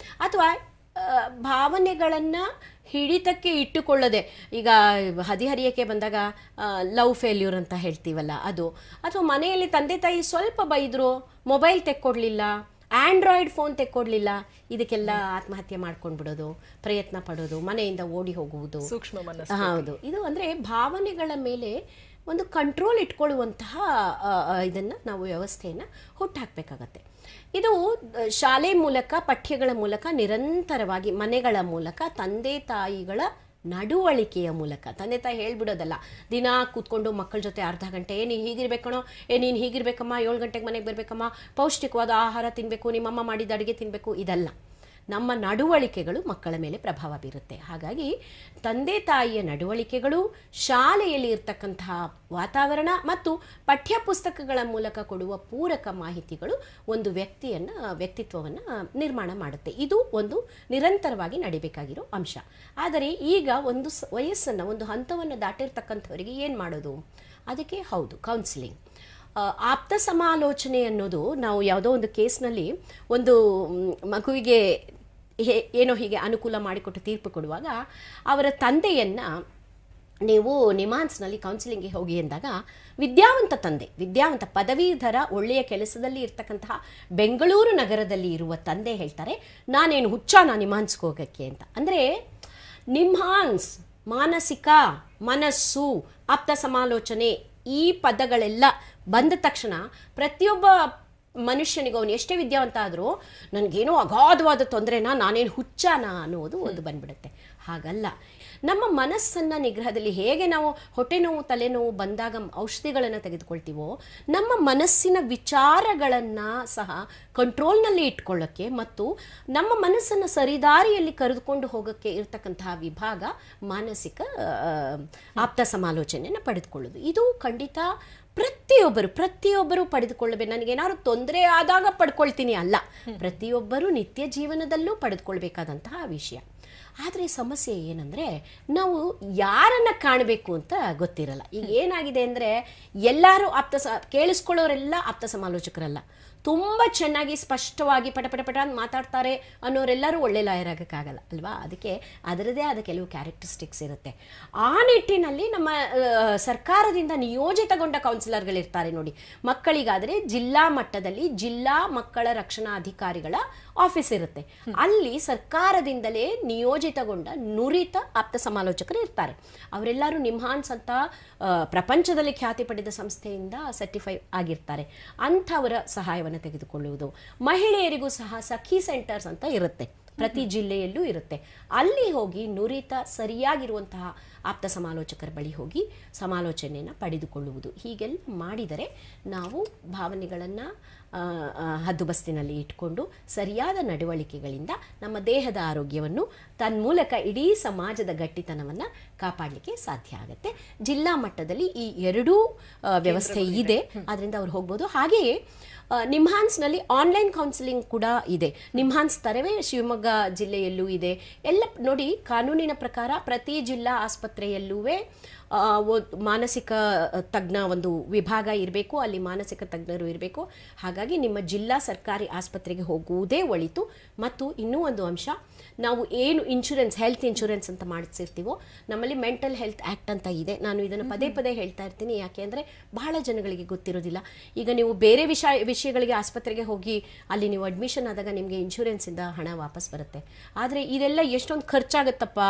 ಅಥವಾ ಭಾವನೆಗಳನ್ನು ಹಿಡಿತಕ್ಕೆ ಇಟ್ಟುಕೊಳ್ಳದೆ, ಈಗ ಹದಿಹರಿಯಕ್ಕೆ ಬಂದಾಗ ಲವ್ ಫೇಲ್ಯೂರ್ ಅಂತ ಹೇಳ್ತೀವಲ್ಲ ಅದು, ಅಥವಾ ಮನೆಯಲ್ಲಿ ತಂದೆ ತಾಯಿ ಸ್ವಲ್ಪ ಬೈದರು, ಮೊಬೈಲ್ ತೆಕ್ಕೊಡ್ಲಿಲ್ಲ, ಆಂಡ್ರಾಯ್ಡ್ ಫೋನ್ ತೆಕ್ಕೊಡ್ಲಿಲ್ಲ, ಇದಕ್ಕೆಲ್ಲ ಆತ್ಮಹತ್ಯೆ ಮಾಡ್ಕೊಂಡು ಬಿಡೋದು, ಪ್ರಯತ್ನ ಪಡೋದು, ಮನೆಯಿಂದ ಓಡಿ ಹೋಗುವುದು. ಸೂಕ್ಷ್ಮ ಹೌದು, ಇದು ಅಂದರೆ ಭಾವನೆಗಳ ಮೇಲೆ ಒಂದು ಕಂಟ್ರೋಲ್ ಇಟ್ಕೊಳ್ಳುವಂತಹ ಇದನ್ನು ನಾವು ವ್ಯವಸ್ಥೆಯನ್ನು ಹುಟ್ಟಾಕಬೇಕಾಗತ್ತೆ. ಇದು ಶಾಲೆ ಮೂಲಕ, ಪಠ್ಯಗಳ ಮೂಲಕ, ನಿರಂತರವಾಗಿ ಮನೆಗಳ ಮೂಲಕ, ತಂದೆ ತಾಯಿಗಳ ನಡವಳಿಕೆಯ ಮೂಲಕ. ತಂದೆ ತಾಯಿ ಹೇಳ್ಬಿಡೋದಲ್ಲ, ದಿನ ಕೂತ್ಕೊಂಡು ಮಕ್ಕಳ ಜೊತೆ ಅರ್ಧ ಗಂಟೆ ನೀನು ಹೀಗಿರ್ಬೇಕಣೋ, ನೀನು ಹೀಗಿರ್ಬೇಕಮ್ಮ, 7 ಗಂಟೆಗೆ ಮನೆಗೆ ಬರಬೇಕಮ್ಮ, ಪೌಷ್ಟಿಕವಾದ ಆಹಾರ ತಿನ್ನಬೇಕು, ನಿಮ್ಮಮ್ಮ ಮಾಡಿದ ಅಡುಗೆ ತಿನ್ನಬೇಕು, ಇದಲ್ಲ. ನಮ್ಮ ನಡವಳಿಕೆಗಳು ಮಕ್ಕಳ ಮೇಲೆ ಪ್ರಭಾವ ಬೀರುತ್ತೆ. ಹಾಗಾಗಿ ತಂದೆ ತಾಯಿಯ ನಡವಳಿಕೆಗಳು, ಶಾಲೆಯಲ್ಲಿ ಇರ್ತಕ್ಕಂತಹ ವಾತಾವರಣ ಮತ್ತು ಪಠ್ಯ ಪುಸ್ತಕಗಳ ಮೂಲಕ ಕೊಡುವ ಪೂರಕ ಮಾಹಿತಿಗಳು ಒಂದು ವ್ಯಕ್ತಿತ್ವವನ್ನು ನಿರ್ಮಾಣ ಮಾಡುತ್ತೆ. ಇದು ಒಂದು ನಿರಂತರವಾಗಿ ನಡಿಬೇಕಾಗಿರೋ ಅಂಶ. ಆದರೆ ಈಗ ಒಂದು ವಯಸ್ಸನ್ನು, ಒಂದು ಹಂತವನ್ನು ದಾಟಿರ್ತಕ್ಕಂಥವರಿಗೆ ಏನು ಮಾಡೋದು? ಅದಕ್ಕೆ ಹೌದು, ಕೌನ್ಸಿಲಿಂಗ್, ಆಪ್ತ ಸಮಾಲೋಚನೆ ಅನ್ನೋದು. ನಾವು ಯಾವುದೋ ಒಂದು ಕೇಸ್ನಲ್ಲಿ ಒಂದು ಮಗುವಿಗೆ ಏನೋ ಹೀಗೆ ಅನುಕೂಲ ಮಾಡಿಕೊಟ್ಟು ತೀರ್ಪು ಕೊಡುವಾಗ ಅವರ ತಂದೆಯನ್ನು ನೀವು ನಿಮಾನ್ಸ್ನಲ್ಲಿ ಕೌನ್ಸಿಲಿಂಗ್ಗೆ ಹೋಗಿ ಎಂದಾಗ, ವಿದ್ಯಾವಂತ ತಂದೆ, ವಿದ್ಯಾವಂತ ಪದವೀಧರ, ಒಳ್ಳೆಯ ಕೆಲಸದಲ್ಲಿ ಇರ್ತಕ್ಕಂತಹ ಬೆಂಗಳೂರು ನಗರದಲ್ಲಿ ಇರುವ ತಂದೆ ಹೇಳ್ತಾರೆ, ನಾನೇನು ಹುಚ್ಚಾನ ನಿಮಾನ್ಸ್ಗೆ ಹೋಗೋಕ್ಕೆ ಅಂತ. ಅಂದರೆ ನಿಮ್ಹಾನ್ಸ್, ಮಾನಸಿಕ, ಮನಸ್ಸು, ಆಪ್ತ ಸಮಾಲೋಚನೆ, ಈ ಪದಗಳೆಲ್ಲ ಬಂದ ತಕ್ಷಣ ಪ್ರತಿಯೊಬ್ಬ ಮನುಷ್ಯನಿಗೂ, ಅವನು ಎಷ್ಟೇ ವಿದ್ಯಾವಂತ ಆದರೂ ನನಗೇನೋ ಅಗಾಧವಾದ ತೊಂದರೆನಾ, ನಾನೇನು ಹುಚ್ಚಾನ ಅನ್ನೋದು ಒಂದು ಬಂದ್ಬಿಡುತ್ತೆ. ಹಾಗಲ್ಲ. ನಮ್ಮ ಮನಸ್ಸನ್ನು ನಿಗ್ರಹದಲ್ಲಿ, ಹೇಗೆ ನಾವು ಹೊಟ್ಟೆ ನೋವು, ತಲೆನೋವು ಬಂದಾಗ ಔಷಧಿಗಳನ್ನು ತೆಗೆದುಕೊಳ್ತೀವೋ, ನಮ್ಮ ಮನಸ್ಸಿನ ವಿಚಾರಗಳನ್ನು ಸಹ ಕಂಟ್ರೋಲ್ನಲ್ಲಿ ಇಟ್ಕೊಳ್ಳೋಕ್ಕೆ ಮತ್ತು ನಮ್ಮ ಮನಸ್ಸನ್ನು ಸರಿದಾರಿಯಲ್ಲಿ ಕರೆದುಕೊಂಡು ಹೋಗೋಕ್ಕೆ ಇರತಕ್ಕಂತಹ ವಿಭಾಗ ಮಾನಸಿಕ ಆಪ್ತ ಸಮಾಲೋಚನೆಯನ್ನು ಪಡೆದುಕೊಳ್ಳೋದು. ಇದು ಖಂಡಿತ ಪ್ರತಿಯೊಬ್ಬರು ಪಡೆದುಕೊಳ್ಳಬೇಕು. ನನಗೇನಾದ್ರು ತೊಂದರೆ ಆದಾಗ ಪಡ್ಕೊಳ್ತೀನಿ ಅಲ್ಲ, ಪ್ರತಿಯೊಬ್ಬರು ನಿತ್ಯ ಜೀವನದಲ್ಲೂ ಪಡೆದುಕೊಳ್ಬೇಕಾದಂತಹ ವಿಷಯ. ಆದರೆ ಸಮಸ್ಯೆ ಏನಂದರೆ, ನಾವು ಯಾರನ್ನು ಕಾಣಬೇಕು ಅಂತ ಗೊತ್ತಿರಲ್ಲ. ಈಗ ಏನಾಗಿದೆ ಅಂದರೆ, ಎಲ್ಲರೂ ಕೇಳಿಸ್ಕೊಳ್ಳೋರೆಲ್ಲ ಆಪ್ತ ಸಮಾಲೋಚಕರಲ್ಲ. ತುಂಬ ಚೆನ್ನಾಗಿ ಸ್ಪಷ್ಟವಾಗಿ ಪಟ ಅಂತ ಮಾತಾಡ್ತಾರೆ ಅನ್ನೋರೆಲ್ಲರೂ ಒಳ್ಳೆ ಲಾಯರ್ ಆಗೋಕ್ಕಾಗಲ್ಲ ಅಲ್ವಾ? ಅದಕ್ಕೆ ಅದರದೇ ಆದ ಕೆಲವು ಕ್ಯಾರೆಕ್ಟರಿಸ್ಟಿಕ್ಸ್ ಇರುತ್ತೆ. ಆ ನಿಟ್ಟಿನಲ್ಲಿ ನಮ್ಮ ಸರ್ಕಾರದಿಂದ ನಿಯೋಜಿತಗೊಂಡ ಕೌನ್ಸಿಲರ್ಗಳಿರ್ತಾರೆ ನೋಡಿ. ಮಕ್ಕಳಿಗಾದರೆ ಜಿಲ್ಲಾ ಮಟ್ಟದಲ್ಲಿ ಜಿಲ್ಲಾ ಮಕ್ಕಳ ರಕ್ಷಣಾ ಅಧಿಕಾರಿಗಳ ಆಫೀಸ್ ಇರುತ್ತೆ. ಅಲ್ಲಿ ಸರ್ಕಾರದಿಂದಲೇ ನಿಯೋಜಿತಗೊಂಡ ನುರಿತ ಆಪ್ತ ಸಮಾಲೋಚಕರು ಇರ್ತಾರೆ. ಅವರೆಲ್ಲರೂ ನಿಮ್ಹಾನ್ಸ್ ಅಂತ ಪ್ರಪಂಚದಲ್ಲಿ ಖ್ಯಾತಿ ಪಡೆದ ಸಂಸ್ಥೆಯಿಂದ ಸರ್ಟಿಫೈ ಆಗಿರ್ತಾರೆ. ಅಂಥವರ ಸಹಾಯವನ್ನು ತೆಗೆದುಕೊಳ್ಳುವುದು. ಮಹಿಳೆಯರಿಗೂ ಸಹ ಸಖಿ ಸೆಂಟರ್ಸ್ ಅಂತ ಇರುತ್ತೆ, ಪ್ರತಿ ಜಿಲ್ಲೆಯಲ್ಲೂ ಇರುತ್ತೆ. ಅಲ್ಲಿ ಹೋಗಿ ನುರಿತ ಸರಿಯಾಗಿರುವಂತಹ ಆಪ್ತ ಸಮಾಲೋಚಕರ ಬಳಿ ಹೋಗಿ ಸಮಾಲೋಚನೆಯನ್ನು ಪಡೆದುಕೊಳ್ಳುವುದು. ಹೀಗೆಲ್ಲ ಮಾಡಿದರೆ ನಾವು ಭಾವನೆಗಳನ್ನು ಹದ್ದುಬಸ್ತಿನಲ್ಲಿ ಇಟ್ಕೊಂಡು ಸರಿಯಾದ ನಡವಳಿಕೆಗಳಿಂದ ನಮ್ಮ ದೇಹದ ಆರೋಗ್ಯವನ್ನು, ತನ್ಮೂಲಕ ಇಡೀ ಸಮಾಜದ ಗಟ್ಟಿತನವನ್ನು ಕಾಪಾಡಲಿಕ್ಕೆ ಸಾಧ್ಯ ಆಗುತ್ತೆ. ಜಿಲ್ಲಾ ಮಟ್ಟದಲ್ಲಿ ಈ ಎರಡೂ ವ್ಯವಸ್ಥೆ ಇದೆ, ಅದರಿಂದ ಅವ್ರು ಹೋಗ್ಬೋದು. ಹಾಗೆಯೇ ನಿಮ್ಹಾನ್ಸ್ನಲ್ಲಿ ಆನ್ಲೈನ್ ಕೌನ್ಸಿಲಿಂಗ್ ಕೂಡ ಇದೆ. ನಿಮ್ಹಾನ್ಸ್ ತರವೇ ಶಿವಮೊಗ್ಗ ಜಿಲ್ಲೆಯಲ್ಲೂ ಇದೆ. ಎಲ್ಲ ನೋಡಿ, ಕಾನೂನಿನ ಪ್ರಕಾರ ಪ್ರತಿ ಜಿಲ್ಲಾ ಆಸ್ಪತ್ರೆಯಲ್ಲೂ ಮಾನಸಿಕ ತಜ್ಞ ಒಂದು ವಿಭಾಗ ಇರಬೇಕು, ಅಲ್ಲಿ ಮಾನಸಿಕ ತಜ್ಞರು ಇರಬೇಕು. ಹಾಗಾಗಿ ನಿಮ್ಮ ಜಿಲ್ಲಾ ಸರ್ಕಾರಿ ಆಸ್ಪತ್ರೆಗೆ ಹೋಗುವುದೇ ಒಳಿತು. ಮತ್ತು ಇನ್ನೂ ಒಂದು ಅಂಶ, ನಾವು ಏನು ಇನ್ಶೂರೆನ್ಸ್, ಹೆಲ್ತ್ ಇನ್ಶೂರೆನ್ಸ್ ಅಂತ ಮಾಡಿಸಿರ್ತೀವೋ, ನಮ್ಮಲ್ಲಿ ಮೆಂಟಲ್ ಹೆಲ್ತ್ ಆ್ಯಕ್ಟ್ ಅಂತ ಇದೆ. ನಾನು ಇದನ್ನು ಪದೇ ಹೇಳ್ತಾ ಇರ್ತೀನಿ, ಯಾಕೆ ಅಂದರೆ ಬಹಳ ಜನಗಳಿಗೆ ಗೊತ್ತಿರೋದಿಲ್ಲ. ಈಗ ನೀವು ಬೇರೆ ವಿಷಯಗಳಿಗೆ ಆಸ್ಪತ್ರೆಗೆ ಹೋಗಿ ಅಲ್ಲಿ ನೀವು ಅಡ್ಮಿಷನ್ ಆದಾಗ ನಿಮಗೆ ಇನ್ಶೂರೆನ್ಸಿಂದ ಹಣ ವಾಪಸ್ ಬರುತ್ತೆ. ಆದರೆ ಇದೆಲ್ಲ ಎಷ್ಟೊಂದು ಖರ್ಚಾಗುತ್ತಪ್ಪ,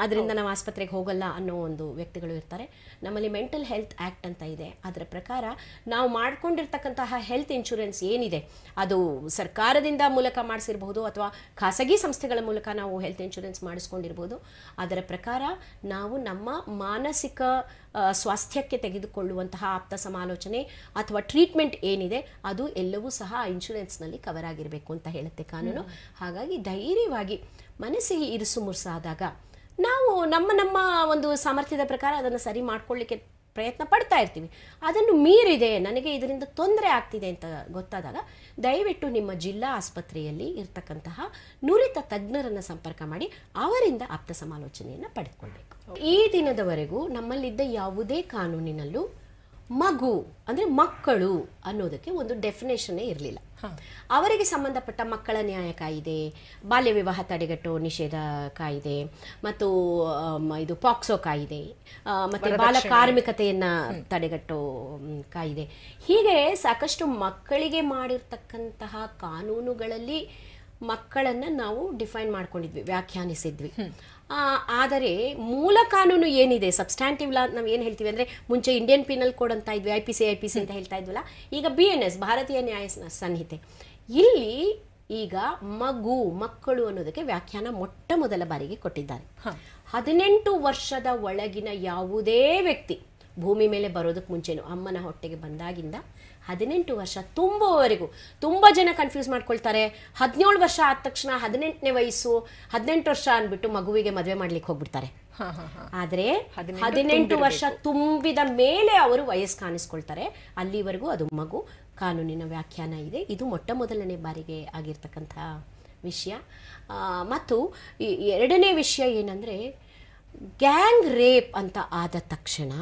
ಅದರಿಂದ ನಾವು ಆಸ್ಪತ್ರೆಗೆ ಹೋಗಲ್ಲ ಅನ್ನೋ ಒಂದು ವ್ಯಕ್ತಿಗಳು ಇರ್ತಾರೆ. ನಮ್ಮಲ್ಲಿ ಮೆಂಟಲ್ ಹೆಲ್ತ್ ಆ್ಯಕ್ಟ್ ಅಂತ ಇದೆ. ಅದರ ಪ್ರಕಾರ ನಾವು ಮಾಡ್ಕೊಂಡಿರ್ತಕ್ಕಂತಹ ಹೆಲ್ತ್ ಇನ್ಶೂರೆನ್ಸ್ ಏನಿದೆ, ಅದು ಸರ್ಕಾರದಿಂದ ಮೂಲಕ ಮಾಡಿಸಿರಬಹುದು ಅಥವಾ ಖಾಸಗಿ ಸಂಸ್ಥೆಗಳ ಮೂಲಕ ನಾವು ಹೆಲ್ತ್ ಇನ್ಶೂರೆನ್ಸ್ ಮಾಡಿಸ್ಕೊಂಡಿರ್ಬೋದು. ಅದರ ಪ್ರಕಾರ ನಾವು ನಮ್ಮ ಮಾನಸಿಕ ಸ್ವಾಸ್ಥ್ಯಕ್ಕೆ ತೆಗೆದುಕೊಳ್ಳುವಂತಹ ಆಪ್ತ ಸಮಾಲೋಚನೆ ಅಥವಾ ಟ್ರೀಟ್ಮೆಂಟ್ ಏನಿದೆ ಅದು ಎಲ್ಲವೂ ಸಹ ಇನ್ಶೂರೆನ್ಸ್ನಲ್ಲಿ ಕವರ್ ಆಗಿರಬೇಕು ಅಂತ ಹೇಳುತ್ತೆ ಕಾನೂನು. ಹಾಗಾಗಿ ಧೈರ್ಯವಾಗಿ ಮನಸ್ಸಿಗೆ ಇರಿಸು ಮುರುಸಾದಾಗ ನಾವು ನಮ್ಮ ಒಂದು ಸಾಮರ್ಥ್ಯದ ಪ್ರಕಾರ ಅದನ್ನು ಸರಿ ಮಾಡ್ಕೊಳ್ಳಿಕ್ಕೆ ಪ್ರಯತ್ನ ಪಡ್ತಾ ಇರ್ತೀವಿ. ಅದನ್ನು ಮೀರಿದೆ, ನನಗೆ ಇದರಿಂದ ತೊಂದರೆ ಆಗ್ತಿದೆ ಅಂತ ಗೊತ್ತಾದಾಗ ದಯವಿಟ್ಟು ನಿಮ್ಮ ಜಿಲ್ಲಾ ಆಸ್ಪತ್ರೆಯಲ್ಲಿ ಇರ್ತಕ್ಕಂತಹ ನುರಿತ ತಜ್ಞರನ್ನು ಸಂಪರ್ಕ ಮಾಡಿ ಅವರಿಂದ ಆಪ್ತ ಸಮಾಲೋಚನೆಯನ್ನು ಪಡೆದುಕೊಳ್ಬೇಕು. ಈ ದಿನದವರೆಗೂ ನಮ್ಮಲ್ಲಿದ್ದ ಯಾವುದೇ ಕಾನೂನಿನಲ್ಲೂ ಮಗು ಅಂದರೆ ಮಕ್ಕಳು ಅನ್ನೋದಕ್ಕೆ ಒಂದು ಡೆಫಿನೇಷನ್ನೇ ಇರಲಿಲ್ಲ. ಅವರಿಗೆ ಸಂಬಂಧಪಟ್ಟ ಮಕ್ಕಳ ನ್ಯಾಯ ಕಾಯಿದೆ, ಬಾಲ್ಯ ವಿವಾಹ ತಡೆಗಟ್ಟುವ ನಿಷೇಧ ಕಾಯಿದೆ, ಮತ್ತು ಇದು ಪಾಕ್ಸೋ ಕಾಯಿದೆ, ಮತ್ತು ಬಾಲ ಕಾರ್ಮಿಕತೆಯನ್ನು ತಡೆಗಟ್ಟೋ ಕಾಯಿದೆ, ಹೀಗೆ ಸಾಕಷ್ಟು ಮಕ್ಕಳಿಗೆ ಮಾಡಿರ್ತಕ್ಕಂತಹ ಕಾನೂನುಗಳಲ್ಲಿ ಮಕ್ಕಳನ್ನು ನಾವು ಡಿಫೈನ್ ಮಾಡ್ಕೊಂಡಿದ್ವಿ, ವ್ಯಾಖ್ಯಾನಿಸಿದ್ವಿ. ಆದರೆ ಮೂಲ ಕಾನೂನು ಏನಿದೆ, ಸಬ್ಸ್ಟ್ಯಾಂಟಿವ್ ಲಾ ನಾವು ಏನು ಹೇಳ್ತೀವಿ ಅಂದರೆ, ಮುಂಚೆ ಇಂಡಿಯನ್ ಪೀನಲ್ ಕೋಡ್ ಅಂತ ಇದ್ವಿ, IPC ಅಂತ ಹೇಳ್ತಾ ಇದ್ವಲ್ಲ, ಈಗ BNS ಭಾರತೀಯ ನ್ಯಾಯ ಸಂಹಿತೆ, ಇಲ್ಲಿ ಈಗ ಮಕ್ಕಳು ಅನ್ನೋದಕ್ಕೆ ವ್ಯಾಖ್ಯಾನ ಮೊಟ್ಟ ಮೊದಲ ಬಾರಿಗೆ ಕೊಟ್ಟಿದ್ದಾರೆ. 18 ವರ್ಷದ ಒಳಗಿನ ಯಾವುದೇ ವ್ಯಕ್ತಿ ಭೂಮಿ ಮೇಲೆ ಬರೋದಕ್ಕೆ ಮುಂಚೆನೂ ಅಮ್ಮನ ಹೊಟ್ಟೆಗೆ ಬಂದಾಗಿಂದ 18 ವರ್ಷ ತುಂಬುವವರೆಗೂ, ತುಂಬ ಜನ ಕನ್ಫ್ಯೂಸ್ ಮಾಡ್ಕೊಳ್ತಾರೆ. 17 ವರ್ಷ ಆದ ತಕ್ಷಣ 18ನೇ ವಯಸ್ಸು, 18 ವರ್ಷ ಅಂದ್ಬಿಟ್ಟು ಮಗುವಿಗೆ ಮದುವೆ ಮಾಡ್ಲಿಕ್ಕೆ ಹೋಗ್ಬಿಡ್ತಾರೆ. ಆದರೆ 18 ವರ್ಷ ತುಂಬಿದ ಮೇಲೆ ಅವರು ವಯಸ್ಸು ಕಾಣಿಸ್ಕೊಳ್ತಾರೆ. ಅಲ್ಲಿವರೆಗೂ ಅದು ಮಗು. ಕಾನೂನಿನ ವ್ಯಾಖ್ಯಾನ ಇದೆ. ಇದು ಮೊಟ್ಟ ಮೊದಲನೇ ಬಾರಿಗೆ ಆಗಿರ್ತಕ್ಕಂಥ ವಿಷಯ. ಮತ್ತು ಎರಡನೇ ವಿಷಯ ಏನಂದರೆ, ಗ್ಯಾಂಗ್ ರೇಪ್ ಅಂತ ಆದ ತಕ್ಷಣ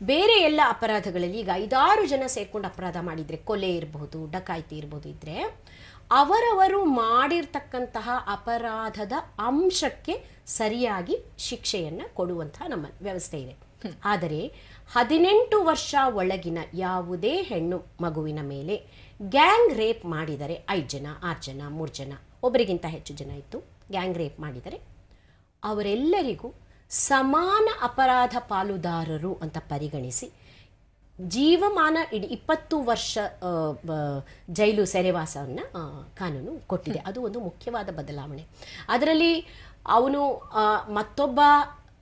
ಬೇರೆ ಎಲ್ಲ ಅಪರಾಧಗಳಲ್ಲಿ ಈಗ 5-6 ಜನ ಸೇರ್ಕೊಂಡು ಅಪರಾಧ ಮಾಡಿದರೆ, ಕೊಲೆ ಇರಬಹುದು, ಡಕಾಯಿತಿ ಇರ್ಬೋದು, ಇದ್ದರೆ ಅವರವರು ಮಾಡಿರ್ತಕ್ಕಂತಹ ಅಪರಾಧದ ಅಂಶಕ್ಕೆ ಸರಿಯಾಗಿ ಶಿಕ್ಷೆಯನ್ನು ಕೊಡುವಂತಹ ನಮ್ಮ ವ್ಯವಸ್ಥೆ ಇದೆ. ಆದರೆ 18 ವರ್ಷ ಒಳಗಿನ ಯಾವುದೇ ಹೆಣ್ಣು ಮಗುವಿನ ಮೇಲೆ ಗ್ಯಾಂಗ್ ರೇಪ್ ಮಾಡಿದರೆ, 5 ಜನ 6 ಜನ 3 ಜನ ಒಬ್ಬರಿಗಿಂತ ಹೆಚ್ಚು ಜನ ಇತ್ತು ಗ್ಯಾಂಗ್ ರೇಪ್ ಮಾಡಿದರೆ, ಅವರೆಲ್ಲರಿಗೂ ಸಮಾನ ಅಪರಾಧ ಪಾಲುದಾರರು ಅಂತ ಪರಿಗಣಿಸಿ ಜೀವಮಾನ 20 ವರ್ಷ ಜೈಲು ಸೆರೆವಾಸವನ್ನು ಕಾನೂನು ಕೊಟ್ಟಿದೆ. ಅದು ಒಂದು ಮುಖ್ಯವಾದ ಬದಲಾವಣೆ. ಅದರಲ್ಲಿ ಅವನು ಮತ್ತೊಬ್ಬ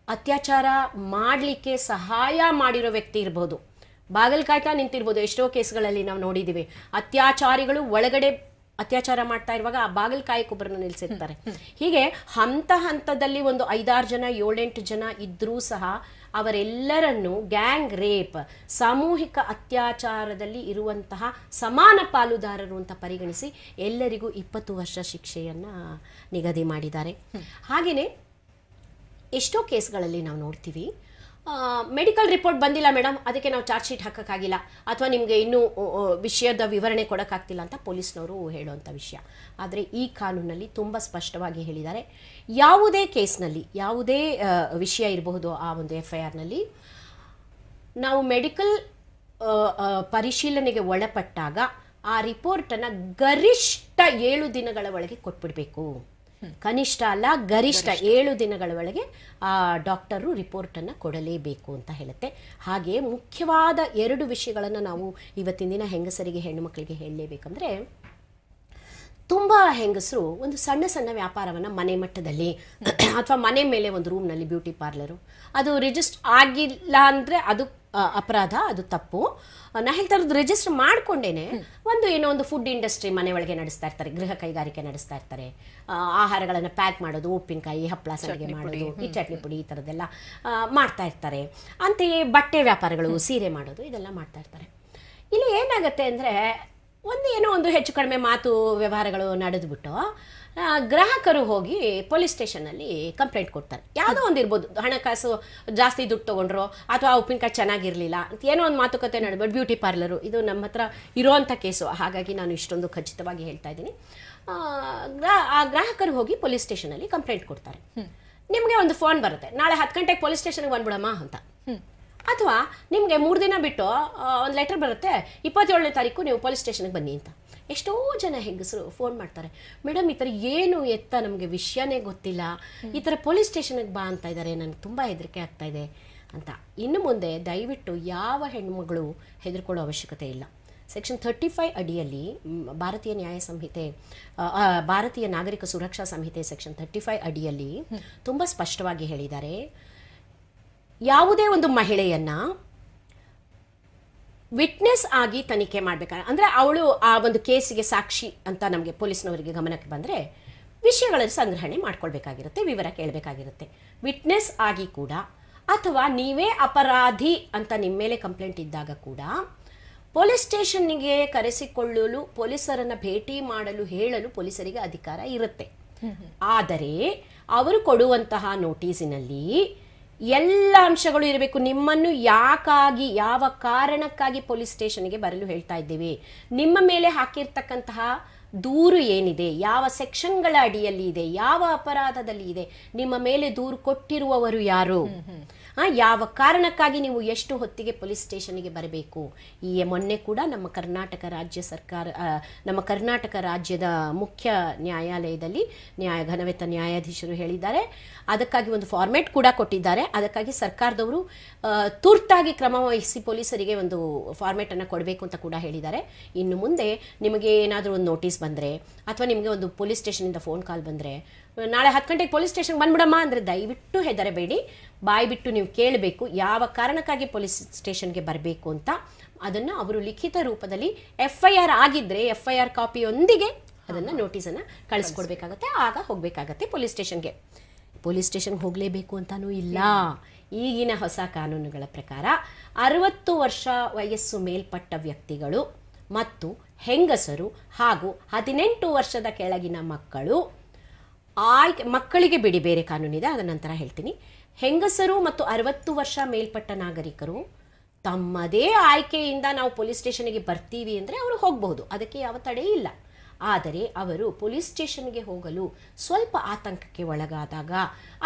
ಅತ್ಯಾಚಾರ ಮಾಡಲಿಕ್ಕೆ ಸಹಾಯ ಮಾಡಿರೋ ವ್ಯಕ್ತಿ ಇರ್ಬೋದು, ಬಾಗಿಲು ಕಾಯ್ತಾ ನಿಂತಿರ್ಬೋದು. ಎಷ್ಟೋ ಕೇಸ್ಗಳಲ್ಲಿ ನಾವು ನೋಡಿದ್ದೀವಿ, ಅತ್ಯಾಚಾರಿಗಳು ಒಳಗಡೆ ಅತ್ಯಾಚಾರ ಮಾಡ್ತಾ ಇರುವಾಗ ಆ ಬಾಗಿಲು ಕಾಯಕ್ಕೊಬ್ಬರನ್ನು ನಿಲ್ಲಿಸಿರ್ತಾರೆ. ಹೀಗೆ ಹಂತದಲ್ಲಿ ಒಂದು 5-6 ಜನ 7-8 ಜನ ಇದ್ರೂ ಸಹ ಅವರೆಲ್ಲರನ್ನು ಗ್ಯಾಂಗ್ ರೇಪ್, ಸಾಮೂಹಿಕ ಅತ್ಯಾಚಾರದಲ್ಲಿ ಇರುವಂತಹ ಸಮಾನ ಪಾಲುದಾರರು ಅಂತ ಪರಿಗಣಿಸಿ ಎಲ್ಲರಿಗೂ 20 ವರ್ಷ ಶಿಕ್ಷೆಯನ್ನು ನಿಗದಿ ಮಾಡಿದ್ದಾರೆ. ಹಾಗೆಯೇ ಎಷ್ಟೋ ಕೇಸ್ಗಳಲ್ಲಿ ನಾವು ನೋಡ್ತೀವಿ, ಮೆಡಿಕಲ್ ರಿಪೋರ್ಟ್ ಬಂದಿಲ್ಲ ಮೇಡಮ್, ಅದಕ್ಕೆ ನಾವು ಚಾರ್ಜ್ ಶೀಟ್ ಹಾಕೋಕ್ಕಾಗಿಲ್ಲ, ಅಥವಾ ನಿಮಗೆ ಇನ್ನೂ ವಿಷಯದ ವಿವರಣೆ ಕೊಡೋಕ್ಕಾಗ್ತಿಲ್ಲ ಅಂತ ಪೊಲೀಸ್ನವರು ಹೇಳುವಂಥ ವಿಷಯ. ಆದರೆ ಈ ಕಾನೂನಲ್ಲಿ ತುಂಬ ಸ್ಪಷ್ಟವಾಗಿ ಹೇಳಿದ್ದಾರೆ, ಯಾವುದೇ ಕೇಸ್ನಲ್ಲಿ ಯಾವುದೇ ವಿಷಯ ಇರಬಹುದು, ಆ ಒಂದು FIRನಲ್ಲಿ ನಾವು ಮೆಡಿಕಲ್ ಪರಿಶೀಲನೆಗೆ ಒಳಪಟ್ಟಾಗ ಆ ರಿಪೋರ್ಟನ್ನು ಗರಿಷ್ಠ 7 ದಿನಗಳ ಒಳಗೆ ಕೊಟ್ಬಿಡಬೇಕು. ಕನಿಷ್ಠ ಅಲ್ಲ, ಗರಿಷ್ಠ 7 ದಿನಗಳ ಒಳಗೆ ಆ ಡಾಕ್ಟರು ರಿಪೋರ್ಟನ್ನು ಕೊಡಲೇಬೇಕು ಅಂತ ಹೇಳುತ್ತೆ. ಹಾಗೆ ಮುಖ್ಯವಾದ 2 ವಿಷಯಗಳನ್ನು ನಾವು ಇವತ್ತಿನ ದಿನ ಹೆಂಗಸರಿಗೆ ಹೆಣ್ಣು ಮಕ್ಕಳಿಗೆ ಹೇಳಲೇಬೇಕಂದ್ರೆ, ತುಂಬ ಹೆಂಗಸರು ಒಂದು ಸಣ್ಣ ಸಣ್ಣ ವ್ಯಾಪಾರವನ್ನು ಮನೆ ಮಟ್ಟದಲ್ಲಿ ಅಥವಾ ಮನೆ ಮೇಲೆ ಒಂದು ರೂಮ್ನಲ್ಲಿ ಬ್ಯೂಟಿ ಪಾರ್ಲರು, ಅದು ರಿಜಿಸ್ಟರ್ ಆಗಿಲ್ಲ ಅಂದರೆ ಅದು ಅಪರಾಧ, ಅದು ತಪ್ಪು. ನಾ ಹೇಳ್ತಾ ಇರೋದು ರಿಜಿಸ್ಟರ್ ಮಾಡ್ಕೊಂಡೇನೆ ಏನೋ ಒಂದು ಫುಡ್ ಇಂಡಸ್ಟ್ರಿ ಮನೆ ಒಳಗೆ ನಡೆಸ್ತಾ ಇರ್ತಾರೆ, ಗೃಹ ಕೈಗಾರಿಕೆ ನಡೆಸ್ತಾ ಇರ್ತಾರೆ. ಆಹಾರಗಳನ್ನು ಪ್ಯಾಕ್ ಮಾಡೋದು, ಉಪ್ಪಿನಕಾಯಿ ಹಪ್ಪಳ ಸಂಡಿಗೆ ಮಾಡೋದು, ಈ ಚಟ್ನಿ ಪುಡಿ ಈ ಥರದ್ದೆಲ್ಲ ಮಾಡ್ತಾ ಇರ್ತಾರೆ. ಅಂತೆಯೇ ಬಟ್ಟೆ ವ್ಯಾಪಾರಗಳು, ಸೀರೆ ಮಾಡೋದು, ಇದೆಲ್ಲ ಮಾಡ್ತಾ ಇರ್ತಾರೆ. ಇಲ್ಲಿ ಏನಾಗುತ್ತೆ ಅಂದರೆ, ಏನೋ ಒಂದು ಹೆಚ್ಚು ಕಡಿಮೆ ಮಾತು ವ್ಯವಹಾರಗಳು ನಡೆದ್ಬಿಟ್ಟು ಗ್ರಾಹಕರು ಹೋಗಿ ಪೊಲೀಸ್ ಸ್ಟೇಷನಲ್ಲಿ ಕಂಪ್ಲೇಂಟ್ ಕೊಡ್ತಾರೆ. ಯಾವುದೋ ಒಂದು ಇರ್ಬೋದು, ಹಣಕಾಸು ಜಾಸ್ತಿ ದುಡ್ಡು ತೊಗೊಂಡ್ರೋ ಅಥವಾ ಉಪ್ಪಿನಕಾಯಿ ಚೆನ್ನಾಗಿರಲಿಲ್ಲ ಅಂತ ಏನೋ ಒಂದು ಮಾತುಕತೆ ನಡೆದ್ಬಿಟ್ಟು ಬ್ಯೂಟಿ ಪಾರ್ಲರು, ಇದು ನಮ್ಮ ಹತ್ರ ಇರೋವಂಥ ಕೇಸು, ಹಾಗಾಗಿ ನಾನು ಇಷ್ಟೊಂದು ಖಚಿತವಾಗಿ ಹೇಳ್ತಾ ಇದ್ದೀನಿ. ಆ ಗ್ರಾಹಕರು ಹೋಗಿ ಪೊಲೀಸ್ ಸ್ಟೇಷನಲ್ಲಿ ಕಂಪ್ಲೇಂಟ್ ಕೊಡ್ತಾರೆ. ನಿಮಗೆ ಒಂದು ಫೋನ್ ಬರುತ್ತೆ, ನಾಳೆ 10 ಗಂಟೆಗೆ ಪೊಲೀಸ್ ಸ್ಟೇಷನ್ಗೆ ಬಂದ್ಬಿಡಮ್ಮ ಅಂತ. ಅಥವಾ ನಿಮಗೆ 3 ದಿನ ಬಿಟ್ಟು ಒಂದು ಲೆಟರ್ ಬರುತ್ತೆ, 27ನೇ ತಾರೀಕು ನೀವು ಪೊಲೀಸ್ ಸ್ಟೇಷನ್ಗೆ ಬನ್ನಿ ಅಂತ. ಎಷ್ಟೋ ಜನ ಹೆಂಗಸರು ಫೋನ್ ಮಾಡ್ತಾರೆ, ಮೇಡಮ್ ಈ ಥರ ಏನು ಎತ್ತ ನಮಗೆ ವಿಷಯನೇ ಗೊತ್ತಿಲ್ಲ, ಈ ಥರ ಪೊಲೀಸ್ ಸ್ಟೇಷನ್ಗೆ ಬಾ ಅಂತ ಇದ್ದಾರೆ, ನನಗೆ ತುಂಬ ಹೆದರಿಕೆ ಆಗ್ತಾ ಇದೆ ಅಂತ. ಇನ್ನು ಮುಂದೆ ದಯವಿಟ್ಟು ಯಾವ ಹೆಣ್ಣುಮಗಳು ಹೆದರ್ಕೊಳ್ಳೋ ಅವಶ್ಯಕತೆ ಇಲ್ಲ. ಸೆಕ್ಷನ್ 35 ಅಡಿಯಲ್ಲಿ ಭಾರತೀಯ ನ್ಯಾಯ ಸಂಹಿತೆ, ಭಾರತೀಯ ನಾಗರಿಕ ಸುರಕ್ಷಾ ಸಂಹಿತೆ ಸೆಕ್ಷನ್ 35 ಅಡಿಯಲ್ಲಿ ತುಂಬ ಸ್ಪಷ್ಟವಾಗಿ ಹೇಳಿದ್ದಾರೆ, ಯಾವುದೇ ಒಂದು ಮಹಿಳೆಯನ್ನ ವಿಟ್ನೆಸ್ ಆಗಿ ತನಿಖೆ ಮಾಡಬೇಕಾದ್ರೆ, ಅಂದರೆ ಅವಳು ಆ ಒಂದು ಕೇಸಿಗೆ ಸಾಕ್ಷಿ ಅಂತ ನಮಗೆ ಪೊಲೀಸ್ನವರಿಗೆ ಗಮನಕ್ಕೆ ಬಂದರೆ ವಿಷಯಗಳನ್ನು ಸಂಗ್ರಹಣೆ ಮಾಡ್ಕೊಳ್ಬೇಕಾಗಿರುತ್ತೆ, ವಿವರ ಕೇಳಬೇಕಾಗಿರುತ್ತೆ. ವಿಟ್ನೆಸ್ ಆಗಿ ಕೂಡ ಅಥವಾ ನೀವೇ ಅಪರಾಧಿ ಅಂತ ನಿಮ್ಮ ಮೇಲೆ ಕಂಪ್ಲೇಂಟ್ ಇದ್ದಾಗ ಕೂಡ ಪೊಲೀಸ್ ಸ್ಟೇಷನ್ನಿಗೆ ಕರೆಸಿಕೊಳ್ಳಲು, ಪೊಲೀಸರನ್ನ ಭೇಟಿ ಮಾಡಲು ಹೇಳಲು ಪೊಲೀಸರಿಗೆ ಅಧಿಕಾರ ಇರುತ್ತೆ. ಆದರೆ ಅವರು ಕೊಡುವಂತಹ ನೋಟಿಸಿನಲ್ಲಿ ಎಲ್ಲ ಅಂಶಗಳು ಇರಬೇಕು. ನಿಮ್ಮನ್ನು ಯಾಕಾಗಿ, ಯಾವ ಕಾರಣಕ್ಕಾಗಿ ಪೊಲೀಸ್ ಸ್ಟೇಷನ್ಗೆ ಬರಲು ಹೇಳ್ತಾ ಇದ್ದೇವೆ, ನಿಮ್ಮ ಮೇಲೆ ಹಾಕಿರ್ತಕ್ಕಂತಹ ದೂರು ಏನಿದೆ, ಯಾವ ಸೆಕ್ಷನ್ಗಳ ಅಡಿಯಲ್ಲಿ ಇದೆ, ಯಾವ ಅಪರಾಧದಲ್ಲಿ ಇದೆ, ನಿಮ್ಮ ಮೇಲೆ ದೂರು ಕೊಟ್ಟಿರುವವರು ಯಾರು, ಯಾವ ಕಾರಣಕ್ಕಾಗಿ ನೀವು ಎಷ್ಟು ಹೊತ್ತಿಗೆ ಪೊಲೀಸ್ ಸ್ಟೇಷನ್ಗೆ ಬರಬೇಕು. ಈ ಮೊನ್ನೆ ಕೂಡ ನಮ್ಮ ಕರ್ನಾಟಕ ರಾಜ್ಯ ಸರ್ಕಾರ, ನಮ್ಮ ಕರ್ನಾಟಕ ರಾಜ್ಯದ ಮುಖ್ಯ ನ್ಯಾಯಾಲಯದಲ್ಲಿ ಘನವೆತ್ತ ನ್ಯಾಯಾಧೀಶರು ಹೇಳಿದ್ದಾರೆ. ಅದಕ್ಕಾಗಿ ಒಂದು ಫಾರ್ಮೆಟ್ ಕೂಡ ಕೊಟ್ಟಿದ್ದಾರೆ. ಅದಕ್ಕಾಗಿ ಸರ್ಕಾರದವರು ತುರ್ತಾಗಿ ಕ್ರಮ ವಹಿಸಿ ಪೊಲೀಸರಿಗೆ ಒಂದು ಫಾರ್ಮೆಟ್ ಅನ್ನು ಕೊಡಬೇಕು ಅಂತ ಕೂಡ ಹೇಳಿದ್ದಾರೆ. ಇನ್ನು ಮುಂದೆ ನಿಮಗೆ ಏನಾದರೂ ಒಂದು ನೋಟಿಸ್ ಬಂದರೆ ಅಥವಾ ನಿಮಗೆ ಒಂದು ಪೊಲೀಸ್ ಸ್ಟೇಷನಿಂದ ಫೋನ್ ಕಾಲ್ ಬಂದರೆ, ನಾಳೆ 10 ಗಂಟೆಗೆ ಪೊಲೀಸ್ ಸ್ಟೇಷನ್ಗೆ ಬಂದ್ಬಿಡಮ್ಮ ಅಂದರೆ ದಯವಿಟ್ಟು ಹೆದರಬೇಡಿ, ಬಾಯಿ ಬಿಟ್ಟು ನೀವು ಕೇಳಬೇಕು ಯಾವ ಕಾರಣಕ್ಕಾಗಿ ಪೊಲೀಸ್ ಸ್ಟೇಷನ್ಗೆ ಬರಬೇಕು ಅಂತ. ಅದನ್ನು ಅವರು ಲಿಖಿತ ರೂಪದಲ್ಲಿ FIR ಆಗಿದ್ದರೆ FIR ಕಾಪಿಯೊಂದಿಗೆ ಅದನ್ನು ನೋಟಿಸನ್ನು ಕಳಿಸ್ಕೊಡ್ಬೇಕಾಗತ್ತೆ. ಆಗ ಹೋಗಬೇಕಾಗತ್ತೆ ಪೊಲೀಸ್ ಸ್ಟೇಷನ್ಗೆ. ಪೊಲೀಸ್ ಸ್ಟೇಷನ್ಗೆ ಹೋಗಲೇಬೇಕು ಅಂತಾನೂ ಇಲ್ಲ. ಈಗಿನ ಹೊಸ ಕಾನೂನುಗಳ ಪ್ರಕಾರ 60 ವರ್ಷ ವಯಸ್ಸು ಮೇಲ್ಪಟ್ಟ ವ್ಯಕ್ತಿಗಳು ಮತ್ತು ಹೆಂಗಸರು ಹಾಗೂ 18 ವರ್ಷದ ಕೆಳಗಿನ ಮಕ್ಕಳು, ಮಕ್ಕಳಿಗೆ ಬಿಡಿ ಬೇರೆ ಕಾನೂನಿದೆ, ಅದರ ನಂತರ ಹೇಳ್ತೀನಿ. ಹೆಂಗಸರು ಮತ್ತು 60 ವರ್ಷ ಮೇಲ್ಪಟ್ಟ ನಾಗರಿಕರು ತಮ್ಮದೇ ಆಯ್ಕೆಯಿಂದ ನಾವು ಪೊಲೀಸ್ ಸ್ಟೇಷನ್ಗೆ ಬರ್ತೀವಿ ಅಂದರೆ ಅವರು ಹೋಗಬಹುದು, ಅದಕ್ಕೆ ಯಾವ ತಡೆ ಇಲ್ಲ. ಆದರೆ ಅವರು ಪೊಲೀಸ್ ಸ್ಟೇಷನ್ಗೆ ಹೋಗಲು ಸ್ವಲ್ಪ ಆತಂಕಕ್ಕೆ ಒಳಗಾದಾಗ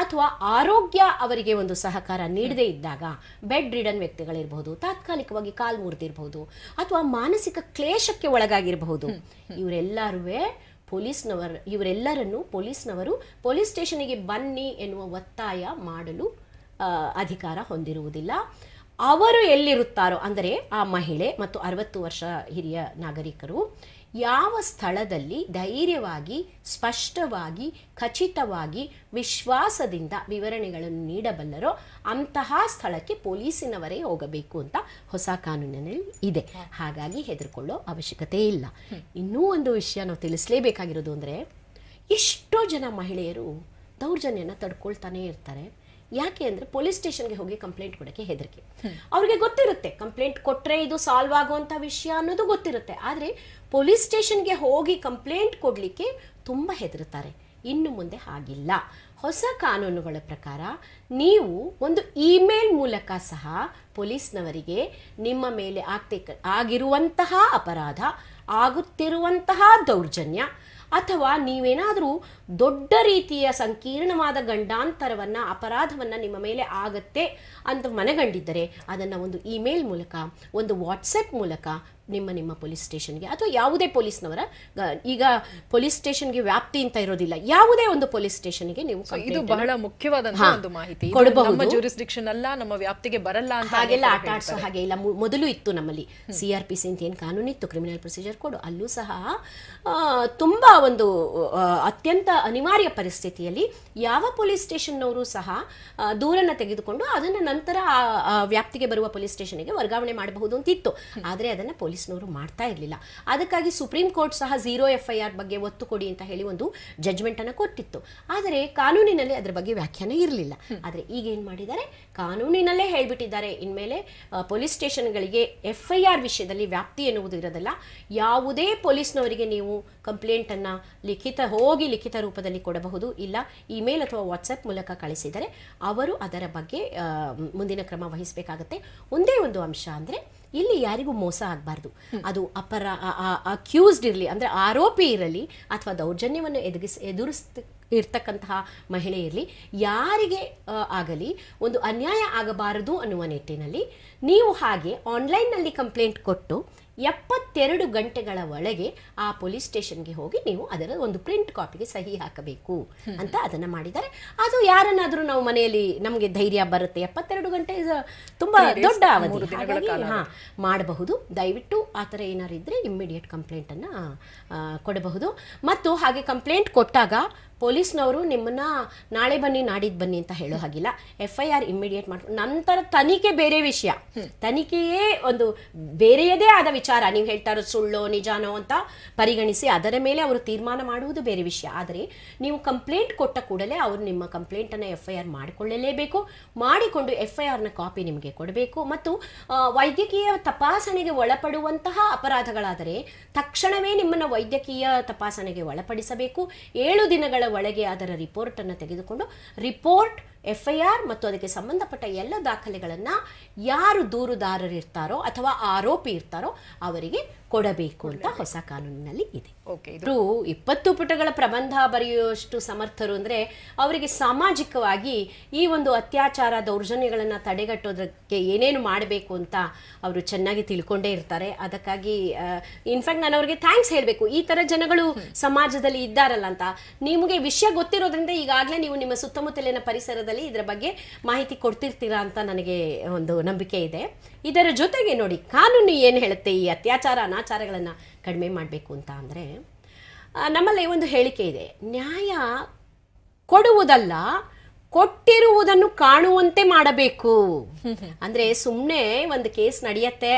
ಅಥವಾ ಆರೋಗ್ಯ ಅವರಿಗೆ ಒಂದು ಸಹಕಾರ ನೀಡದೇ ಇದ್ದಾಗ, ಬೆಡ್ ರಿಡನ್ ವ್ಯಕ್ತಿಗಳಿರಬಹುದು, ತಾತ್ಕಾಲಿಕವಾಗಿ ಕಾಲು ಮುರಿದಿರಬಹುದು ಅಥವಾ ಮಾನಸಿಕ ಕ್ಲೇಶಕ್ಕೆ ಒಳಗಾಗಿರಬಹುದು, ಇವರೆಲ್ಲರನ್ನು ಪೊಲೀಸ್ನವರು ಪೊಲೀಸ್ ಸ್ಟೇಷನ್ಗೆ ಬನ್ನಿ ಎನ್ನುವ ಒತ್ತಾಯ ಮಾಡಲು ಅಧಿಕಾರ ಹೊಂದಿರುವುದಿಲ್ಲ. ಅವರು ಎಲ್ಲಿರುತ್ತಾರೋ ಅಂದರೆ ಆ ಮಹಿಳೆ ಮತ್ತು 60 ವರ್ಷ ಹಿರಿಯ ನಾಗರಿಕರು ಯಾವ ಸ್ಥಳದಲ್ಲಿ ಧೈರ್ಯವಾಗಿ, ಸ್ಪಷ್ಟವಾಗಿ, ಖಚಿತವಾಗಿ, ವಿಶ್ವಾಸದಿಂದ ವಿವರಣೆಗಳನ್ನು ನೀಡಬಲ್ಲರೋ ಅಂತಹ ಸ್ಥಳಕ್ಕೆ ಪೊಲೀಸಿನವರೇ ಹೋಗಬೇಕು ಅಂತ ಹೊಸ ಕಾನೂನಿನಲ್ಲಿ ಇದೆ. ಹಾಗಾಗಿ ಹೆದರ್ಕೊಳ್ಳೋ ಅವಶ್ಯಕತೆ ಇಲ್ಲ. ಇನ್ನೂ ಒಂದು ವಿಷಯ ನಾವು ತಿಳಿಸಲೇಬೇಕಾಗಿರೋದು ಅಂದರೆ, ಎಷ್ಟೋ ಜನ ಮಹಿಳೆಯರು ದೌರ್ಜನ್ಯನ ತಡ್ಕೊಳ್ತಾನೆ ಇರ್ತಾರೆ. ಯಾಕೆ ಅಂದರೆ ಪೊಲೀಸ್ ಸ್ಟೇಷನ್ಗೆ ಹೋಗಿ ಕಂಪ್ಲೇಂಟ್ ಕೊಡೋಕ್ಕೆ ಹೆದರಿಕೆ. ಅವ್ರಿಗೆ ಗೊತ್ತಿರುತ್ತೆ ಕಂಪ್ಲೇಂಟ್ ಕೊಟ್ಟರೆ ಇದು ಸಾಲ್ವ್ ಆಗುವಂಥ ವಿಷಯ ಅನ್ನೋದು ಗೊತ್ತಿರುತ್ತೆ. ಆದರೆ ಪೊಲೀಸ್ ಸ್ಟೇಷನ್ಗೆ ಹೋಗಿ ಕಂಪ್ಲೇಂಟ್ ಕೊಡಲಿಕ್ಕೆ ತುಂಬ ಹೆದರುತ್ತಾರೆ. ಇನ್ನು ಮುಂದೆ ಹಾಗಿಲ್ಲ. ಹೊಸ ಕಾನೂನುಗಳ ಪ್ರಕಾರ ನೀವು ಒಂದು ಇಮೇಲ್ ಮೂಲಕ ಸಹ ಪೊಲೀಸ್ನವರಿಗೆ ನಿಮ್ಮ ಮೇಲೆ ಆಗಿರುವಂತಹ ಅಪರಾಧ, ಆಗುತ್ತಿರುವಂತಹ ದೌರ್ಜನ್ಯ ಅಥವಾ ನೀವೇನಾದರೂ ದೊಡ್ಡ ರೀತಿಯ ಸಂಕೀರ್ಣವಾದ ಗಂಡಾಂತರವನ್ನು, ಅಪರಾಧವನ್ನು ನಿಮ್ಮ ಮೇಲೆ ಆಗತ್ತೆ ಅಂತ ಮನಗಂಡಿದ್ದರೆ ಅದನ್ನು ಒಂದು ಇಮೇಲ್ ಮೂಲಕ, ಒಂದು ವಾಟ್ಸಪ್ ಮೂಲಕ ನಿಮ್ಮ ಪೊಲೀಸ್ ಸ್ಟೇಷನ್ಗೆ ಅಥವಾ ಯಾವುದೇ ಪೊಲೀಸ್ನವರ, ಈಗ ಪೊಲೀಸ್ ಸ್ಟೇಷನ್ಗೆ ವ್ಯಾಪ್ತಿ ಅಂತ ಇರೋದಿಲ್ಲ, ಯಾವುದೇ ಒಂದು ಪೊಲೀಸ್ ಸ್ಟೇಷನ್ಗೆ ನೀವು ಇದು ಬಹಳ ಮುಖ್ಯವಾದಂತಹ ಒಂದು ಮಾಹಿತಿ. ನಮ್ಮ ಜ್ಯೂರಿಸ್ಡಿಕ್ಷನ್ ಅಲ್ಲ, ನಮ್ಮ ವ್ಯಾಪ್ತಿಗೆ ಬರಲ್ಲ ಅಂತ ಹಾಗೆಲ್ಲ ಆಟ ಆಡಿಸೋ ಹಾಗೆ ಇಲ್ಲ. ಮೊದಲು ಇತ್ತು ನಮ್ಮಲ್ಲಿ CRPC ಅಂತ ಏನು ಕಾನೂನಿತ್ತು, ಕ್ರಿಮಿನಲ್ ಪ್ರೊಸೀಜರ್ ಕೋಡ್, ಅಲ್ಲೂ ಸಹ ತುಂಬಾ ಒಂದು ಅತ್ಯಂತ ಅನಿವಾರ್ಯ ಪರಿಸ್ಥಿತಿಯಲ್ಲಿ ಯಾವ ಪೊಲೀಸ್ ಸ್ಟೇಷನ್ನವರು ಸಹ ದೂರನ್ನ ತೆಗೆದುಕೊಂಡು ಅದನ್ನು ನಂತರ ವ್ಯಾಪ್ತಿಗೆ ಬರುವ ಪೊಲೀಸ್ ಸ್ಟೇಷನ್ಗೆ ವರ್ಗಾವಣೆ ಮಾಡಬಹುದು ಅಂತಿತ್ತು. ಆದರೆ ಅದನ್ನು ಪೊಲೀಸ್ನವರು ಮಾಡ್ತಾ ಇರಲಿಲ್ಲ. ಅದಕ್ಕಾಗಿ ಸುಪ್ರೀಂ ಕೋರ್ಟ್ ಸಹ 0 FIR ಬಗ್ಗೆ ಒತ್ತು ಕೊಡಿ ಅಂತ ಹೇಳಿ ಒಂದು ಜಡ್ಜ್ಮೆಂಟ್ ಅನ್ನು ಕೊಟ್ಟಿತ್ತು. ಆದರೆ ಕಾನೂನಿನಲ್ಲಿ ಅದರ ಬಗ್ಗೆ ವ್ಯಾಖ್ಯಾನ ಇರಲಿಲ್ಲ. ಆದರೆ ಈಗ ಏನು ಮಾಡಿದ್ದಾರೆ, ಕಾನೂನಿನಲ್ಲೇ ಹೇಳ್ಬಿಟ್ಟಿದ್ದಾರೆ, ಇನ್ಮೇಲೆ ಪೊಲೀಸ್ ಸ್ಟೇಷನ್ಗಳಿಗೆ FIR ವಿಷಯದಲ್ಲಿ ವ್ಯಾಪ್ತಿ ಎನ್ನುವುದು ಇರೋದಲ್ಲ. ಯಾವುದೇ ಪೊಲೀಸ್ನವರಿಗೆ ನೀವು ಕಂಪ್ಲೇಂಟನ್ನು ಲಿಖಿತ ರೂಪದಲ್ಲಿ ಕೊಡಬಹುದು, ಇಲ್ಲ ಇಮೇಲ್ ಅಥವಾ ವಾಟ್ಸಪ್ ಮೂಲಕ ಕಳಿಸಿದರೆ ಅವರು ಅದರ ಬಗ್ಗೆ ಮುಂದಿನ ಕ್ರಮ ವಹಿಸಬೇಕಾಗತ್ತೆ. ಒಂದೇ ಒಂದು ಅಂಶ ಅಂದರೆ, ಇಲ್ಲಿ ಯಾರಿಗೂ ಮೋಸ ಆಗಬಾರ್ದು. ಅದು ಅಕ್ಯೂಸ್ಡ್ ಇರಲಿ, ಅಂದರೆ ಆರೋಪಿ ಇರಲಿ, ಅಥವಾ ದೌರ್ಜನ್ಯವನ್ನು ಇರ್ತಕ್ಕಂತಹ ಮಹಿಳೆ ಇರಲಿ, ಯಾರಿಗೆ ಆಗಲಿ ಒಂದು ಅನ್ಯಾಯ ಆಗಬಾರದು ಅನ್ನುವ ನಿಟ್ಟಿನಲ್ಲಿ ನೀವು ಹಾಗೆ ಆನ್ಲೈನ್ನಲ್ಲಿ ಕಂಪ್ಲೇಂಟ್ ಕೊಟ್ಟು 72 ಗಂಟೆಗಳ ಒಳಗೆ ಆ ಪೊಲೀಸ್ ಸ್ಟೇಷನ್ಗೆ ಹೋಗಿ ನೀವು ಅದರ ಒಂದು ಪ್ರಿಂಟ್ ಕಾಪಿಗೆ ಸಹಿ ಹಾಕಬೇಕು ಅಂತ ಅದನ್ನು ಮಾಡಿದ್ದಾರೆ. ಅದು ಯಾರನ್ನಾದರೂ ನಾವು ಮನೆಯಲ್ಲಿ ನಮಗೆ ಧೈರ್ಯ ಬರುತ್ತೆ, 72 ಗಂಟೆ ತುಂಬ ದೊಡ್ಡ ಅವಧಿ, ಹಾಗಾಗಿ ಮಾಡಬಹುದು. ದಯವಿಟ್ಟು ಆ ಥರ ಏನಾರು ಇದ್ದರೆ ಇಮ್ಮಿಡಿಯೇಟ್ ಕಂಪ್ಲೇಂಟನ್ನು ಕೊಡಬಹುದು. ಮತ್ತು ಹಾಗೆ ಕಂಪ್ಲೇಂಟ್ ಕೊಟ್ಟಾಗ ಪೊಲೀಸ್ನವರು ನಿಮ್ಮನ್ನ ನಾಳೆ ಬನ್ನಿ ನಾಡಿದ್ದು ಬನ್ನಿ ಅಂತ ಹೇಳೋ ಹಾಗಿಲ್ಲ. FIR ಇಮ್ಮಿಡಿಯೇಟ್ ಮಾಡಿ ನಂತರ ತನಿಖೆ ಬೇರೆ ವಿಷಯ, ತನಿಖೆಯೇ ಒಂದು ಬೇರೆಯದೇ ಆದ ವಿಚಾರ. ವಿಚಾರ, ನೀವು ಹೇಳ್ತಾ ಇರೋದು ಸುಳ್ಳೋ ನಿಜಾನೋ ಅಂತ ಪರಿಗಣಿಸಿ ಅದರ ಮೇಲೆ ಅವರು ತೀರ್ಮಾನ ಮಾಡುವುದು ಬೇರೆ ವಿಷಯ. ಆದರೆ ನೀವು ಕಂಪ್ಲೇಂಟ್ ಕೊಟ್ಟ ಕೂಡಲೇ ಅವರು ನಿಮ್ಮ ಕಂಪ್ಲೇಂಟನ್ನು FIR ಮಾಡಿಕೊಳ್ಳಲೇಬೇಕು. ಮಾಡಿಕೊಂಡು FIRನ ಕಾಪಿ ನಿಮಗೆ ಕೊಡಬೇಕು. ಮತ್ತು ವೈದ್ಯಕೀಯ ತಪಾಸಣೆಗೆ ಒಳಪಡುವಂತಹ ಅಪರಾಧಗಳಾದರೆ ತಕ್ಷಣವೇ ನಿಮ್ಮನ್ನು ವೈದ್ಯಕೀಯ ತಪಾಸಣೆಗೆ ಒಳಪಡಿಸಬೇಕು. 7 ದಿನಗಳ ಒಳಗೆ ಅದರ ರಿಪೋರ್ಟನ್ನು ತೆಗೆದುಕೊಂಡು ರಿಪೋರ್ಟ್, FIR ಮತ್ತು ಅದಕ್ಕೆ ಸಂಬಂಧಪಟ್ಟ ಎಲ್ಲ ದಾಖಲೆಗಳನ್ನು ಯಾರು ದೂರುದಾರರಿರ್ತಾರೋ ಅಥವಾ ಆರೋಪಿ ಇರ್ತಾರೋ ಅವರಿಗೆ ಕೊಡಬೇಕು ಅಂತ ಹೊಸ ಕಾನೂನಿನಲ್ಲಿ ಇದೆ. ಇವರು 20 ಪುಟಗಳ ಪ್ರಬಂಧ ಬರೆಯುವಷ್ಟು ಸಮರ್ಥರು ಅಂದರೆ ಅವರಿಗೆ ಸಾಮಾಜಿಕವಾಗಿ ಈ ಒಂದು ಅತ್ಯಾಚಾರ ದೌರ್ಜನ್ಯಗಳನ್ನು ತಡೆಗಟ್ಟೋದಕ್ಕೆ ಏನೇನು ಮಾಡಬೇಕು ಅಂತ ಅವರು ಚೆನ್ನಾಗಿ ತಿಳ್ಕೊಂಡೇ ಇರ್ತಾರೆ. ಅದಕ್ಕಾಗಿ ಇನ್ಫ್ಯಾಕ್ಟ್ ನಾನು ಅವರಿಗೆ ಥ್ಯಾಂಕ್ಸ್ ಹೇಳಬೇಕು. ಈ ಥರ ಜನಗಳು ಸಮಾಜದಲ್ಲಿ ಇದ್ದಾರಲ್ಲ ಅಂತ. ನಿಮಗೆ ವಿಷಯ ಗೊತ್ತಿರೋದ್ರಿಂದ ಈಗಾಗಲೇ ನೀವು ನಿಮ್ಮ ಸುತ್ತಮುತ್ತಲಿನ ಪರಿಸರದಲ್ಲಿ ಇದರ ಬಗ್ಗೆ ಮಾಹಿತಿ ಕೊಡ್ತಿರ್ತೀರಾ ಅಂತ ನನಗೆ ಒಂದು ನಂಬಿಕೆ ಇದೆ. ಇದರ ಜೊತೆಗೆ ನೋಡಿ, ಕಾನೂನು ಏನು ಹೇಳುತ್ತೆ ಈ ಅತ್ಯಾಚಾರ ಅನಾಚಾರಗಳನ್ನು ಕಡಿಮೆ ಮಾಡಬೇಕು ಅಂತ ಅಂದರೆ, ನಮ್ಮಲ್ಲಿ ಒಂದು ಹೇಳಿಕೆ ಇದೆ, ನ್ಯಾಯ ಕೊಡುವುದಲ್ಲ ಕೊಟ್ಟಿರುವುದನ್ನು ಕಾಣುವಂತೆ ಮಾಡಬೇಕು. ಅಂದರೆ ಸುಮ್ಮನೆ ಒಂದು ಕೇಸ್ ನಡೆಯುತ್ತೆ,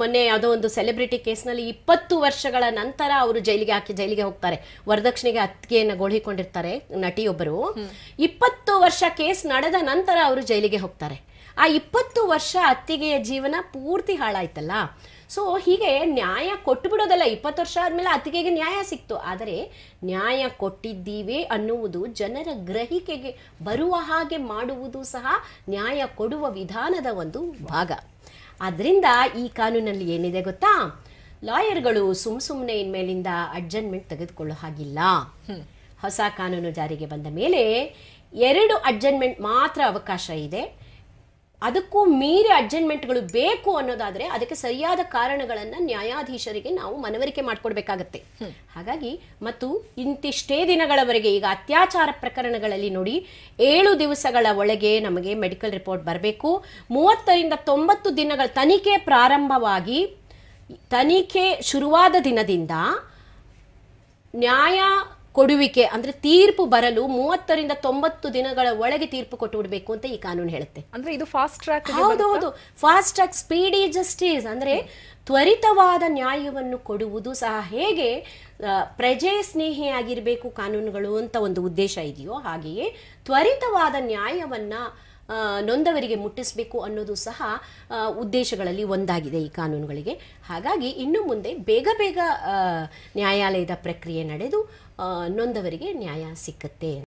ಮೊನ್ನೆ ಯಾವುದೋ ಒಂದು ಸೆಲೆಬ್ರಿಟಿ ಕೇಸ್ನಲ್ಲಿ 20 ವರ್ಷಗಳ ನಂತರ ಅವರು ಜೈಲಿಗೆ ಹೋಗ್ತಾರೆ. ವರದಕ್ಷಿಣೆಗೆ ಅತ್ತಿಗೆಯನ್ನು ಗೋಳಿಕೊಂಡಿರ್ತಾರೆ ನಟಿಯೊಬ್ಬರು. 20 ವರ್ಷ ಕೇಸ್ ನಡೆದ ನಂತರ ಅವರು ಜೈಲಿಗೆ ಹೋಗ್ತಾರೆ. ಆ 20 ವರ್ಷ ಅತ್ತಿಗೆಯ ಜೀವನ ಪೂರ್ತಿ ಹಾಳಾಯ್ತಲ್ಲ. ಸೊ ಹೀಗೆ ನ್ಯಾಯ ಕೊಟ್ಟು ಬಿಡೋದಲ್ಲ, 20 ವರ್ಷ ಆದಮೇಲೆ ಅತ್ತಿಗೆಗೆ ನ್ಯಾಯ ಸಿಕ್ತು. ಆದರೆ ನ್ಯಾಯ ಕೊಟ್ಟಿದ್ದೀವಿ ಅನ್ನುವುದು ಜನರ ಗ್ರಹಿಕೆಗೆ ಬರುವ ಹಾಗೆ ಮಾಡುವುದು ಸಹ ನ್ಯಾಯ ಕೊಡುವ ವಿಧಾನದ ಒಂದು ಭಾಗ. ಆದ್ದರಿಂದ ಈ ಕಾನೂನಲ್ಲಿ ಏನಿದೆ ಗೊತ್ತಾ, ಲಾಯರ್ಗಳು ಸುಮ್ಮನೆ ಇನ್ಮೇಲಿಂದ ಅಡ್ಜಸ್ಟ್ಮೆಂಟ್ ತೆಗೆದುಕೊಳ್ಳೋ ಹಾಗಿಲ್ಲ. ಹೊಸ ಕಾನೂನು ಜಾರಿಗೆ ಬಂದ ಮೇಲೆ 2 ಅಡ್ಜಸ್ಟ್ಮೆಂಟ್ ಮಾತ್ರ ಅವಕಾಶ ಇದೆ. ಅದಕ್ಕೂ ಮೀರಿ ಅಡ್ಜಸ್ಟ್ಮೆಂಟ್ಗಳು ಬೇಕು ಅನ್ನೋದಾದರೆ ಅದಕ್ಕೆ ಸರಿಯಾದ ಕಾರಣಗಳನ್ನು ನ್ಯಾಯಾಧೀಶರಿಗೆ ನಾವು ಮನವರಿಕೆ ಮಾಡಿಕೊಡ್ಬೇಕಾಗತ್ತೆ. ಹಾಗಾಗಿ ಮತ್ತು ಇಂತಿಷ್ಟೇ ದಿನಗಳವರೆಗೆ, ಈಗ ಅತ್ಯಾಚಾರ ಪ್ರಕರಣಗಳಲ್ಲಿ ನೋಡಿ 7 ದಿವಸಗಳ ಒಳಗೆ ನಮಗೆ ಮೆಡಿಕಲ್ ರಿಪೋರ್ಟ್ ಬರಬೇಕು. 30 ರಿಂದ 90 ದಿನಗಳ ತನಿಖೆ ಪ್ರಾರಂಭವಾಗಿ ತನಿಖೆ ಶುರುವಾದ ದಿನದಿಂದ ನ್ಯಾಯ ಕೊಡುವಿಕೆ ಅಂದರೆ ತೀರ್ಪು ಬರಲು 30 ರಿಂದ 90 ದಿನಗಳ ಒಳಗೆ ತೀರ್ಪು ಕೊಟ್ಟು ಬಿಡಬೇಕು ಅಂತ ಈ ಕಾನೂನು ಹೇಳುತ್ತೆ. ಅಂದ್ರೆ ಇದು ಫಾಸ್ಟ್ ಟ್ರ್ಯಾಕ್. ಹೌದು, ಫಾಸ್ಟ್ ಟ್ರ್ಯಾಕ್, ಸ್ಪೀಡಿ ಜಸ್ಟಿಸ್ ಅಂದ್ರೆ ತ್ವರಿತವಾದ ನ್ಯಾಯವನ್ನು ಕೊಡುವುದು ಸಹ. ಹೇಗೆ ಪ್ರಜೆ ಸ್ನೇಹಿಯಾಗಿರಬೇಕು ಕಾನೂನುಗಳು ಅಂತ ಒಂದು ಉದ್ದೇಶ ಇದೆಯೋ, ಹಾಗೆಯೇ ತ್ವರಿತವಾದ ನ್ಯಾಯವನ್ನ ನೊಂದವರಿಗೆ ಮುಟ್ಟಿಸಬೇಕು ಅನ್ನೋದು ಸಹ ಉದ್ದೇಶಗಳಲ್ಲಿ ಒಂದಾಗಿದೆ ಈ ಕಾನೂನುಗಳಿಗೆ. ಹಾಗಾಗಿ ಇನ್ನು ಮುಂದೆ ಬೇಗ ನ್ಯಾಯಾಲಯದ ಪ್ರಕ್ರಿಯೆ ನಡೆದು ನೊಂದವರಿಗೆ ನ್ಯಾಯ ಸಿಕ್ಕತ್ತೆ.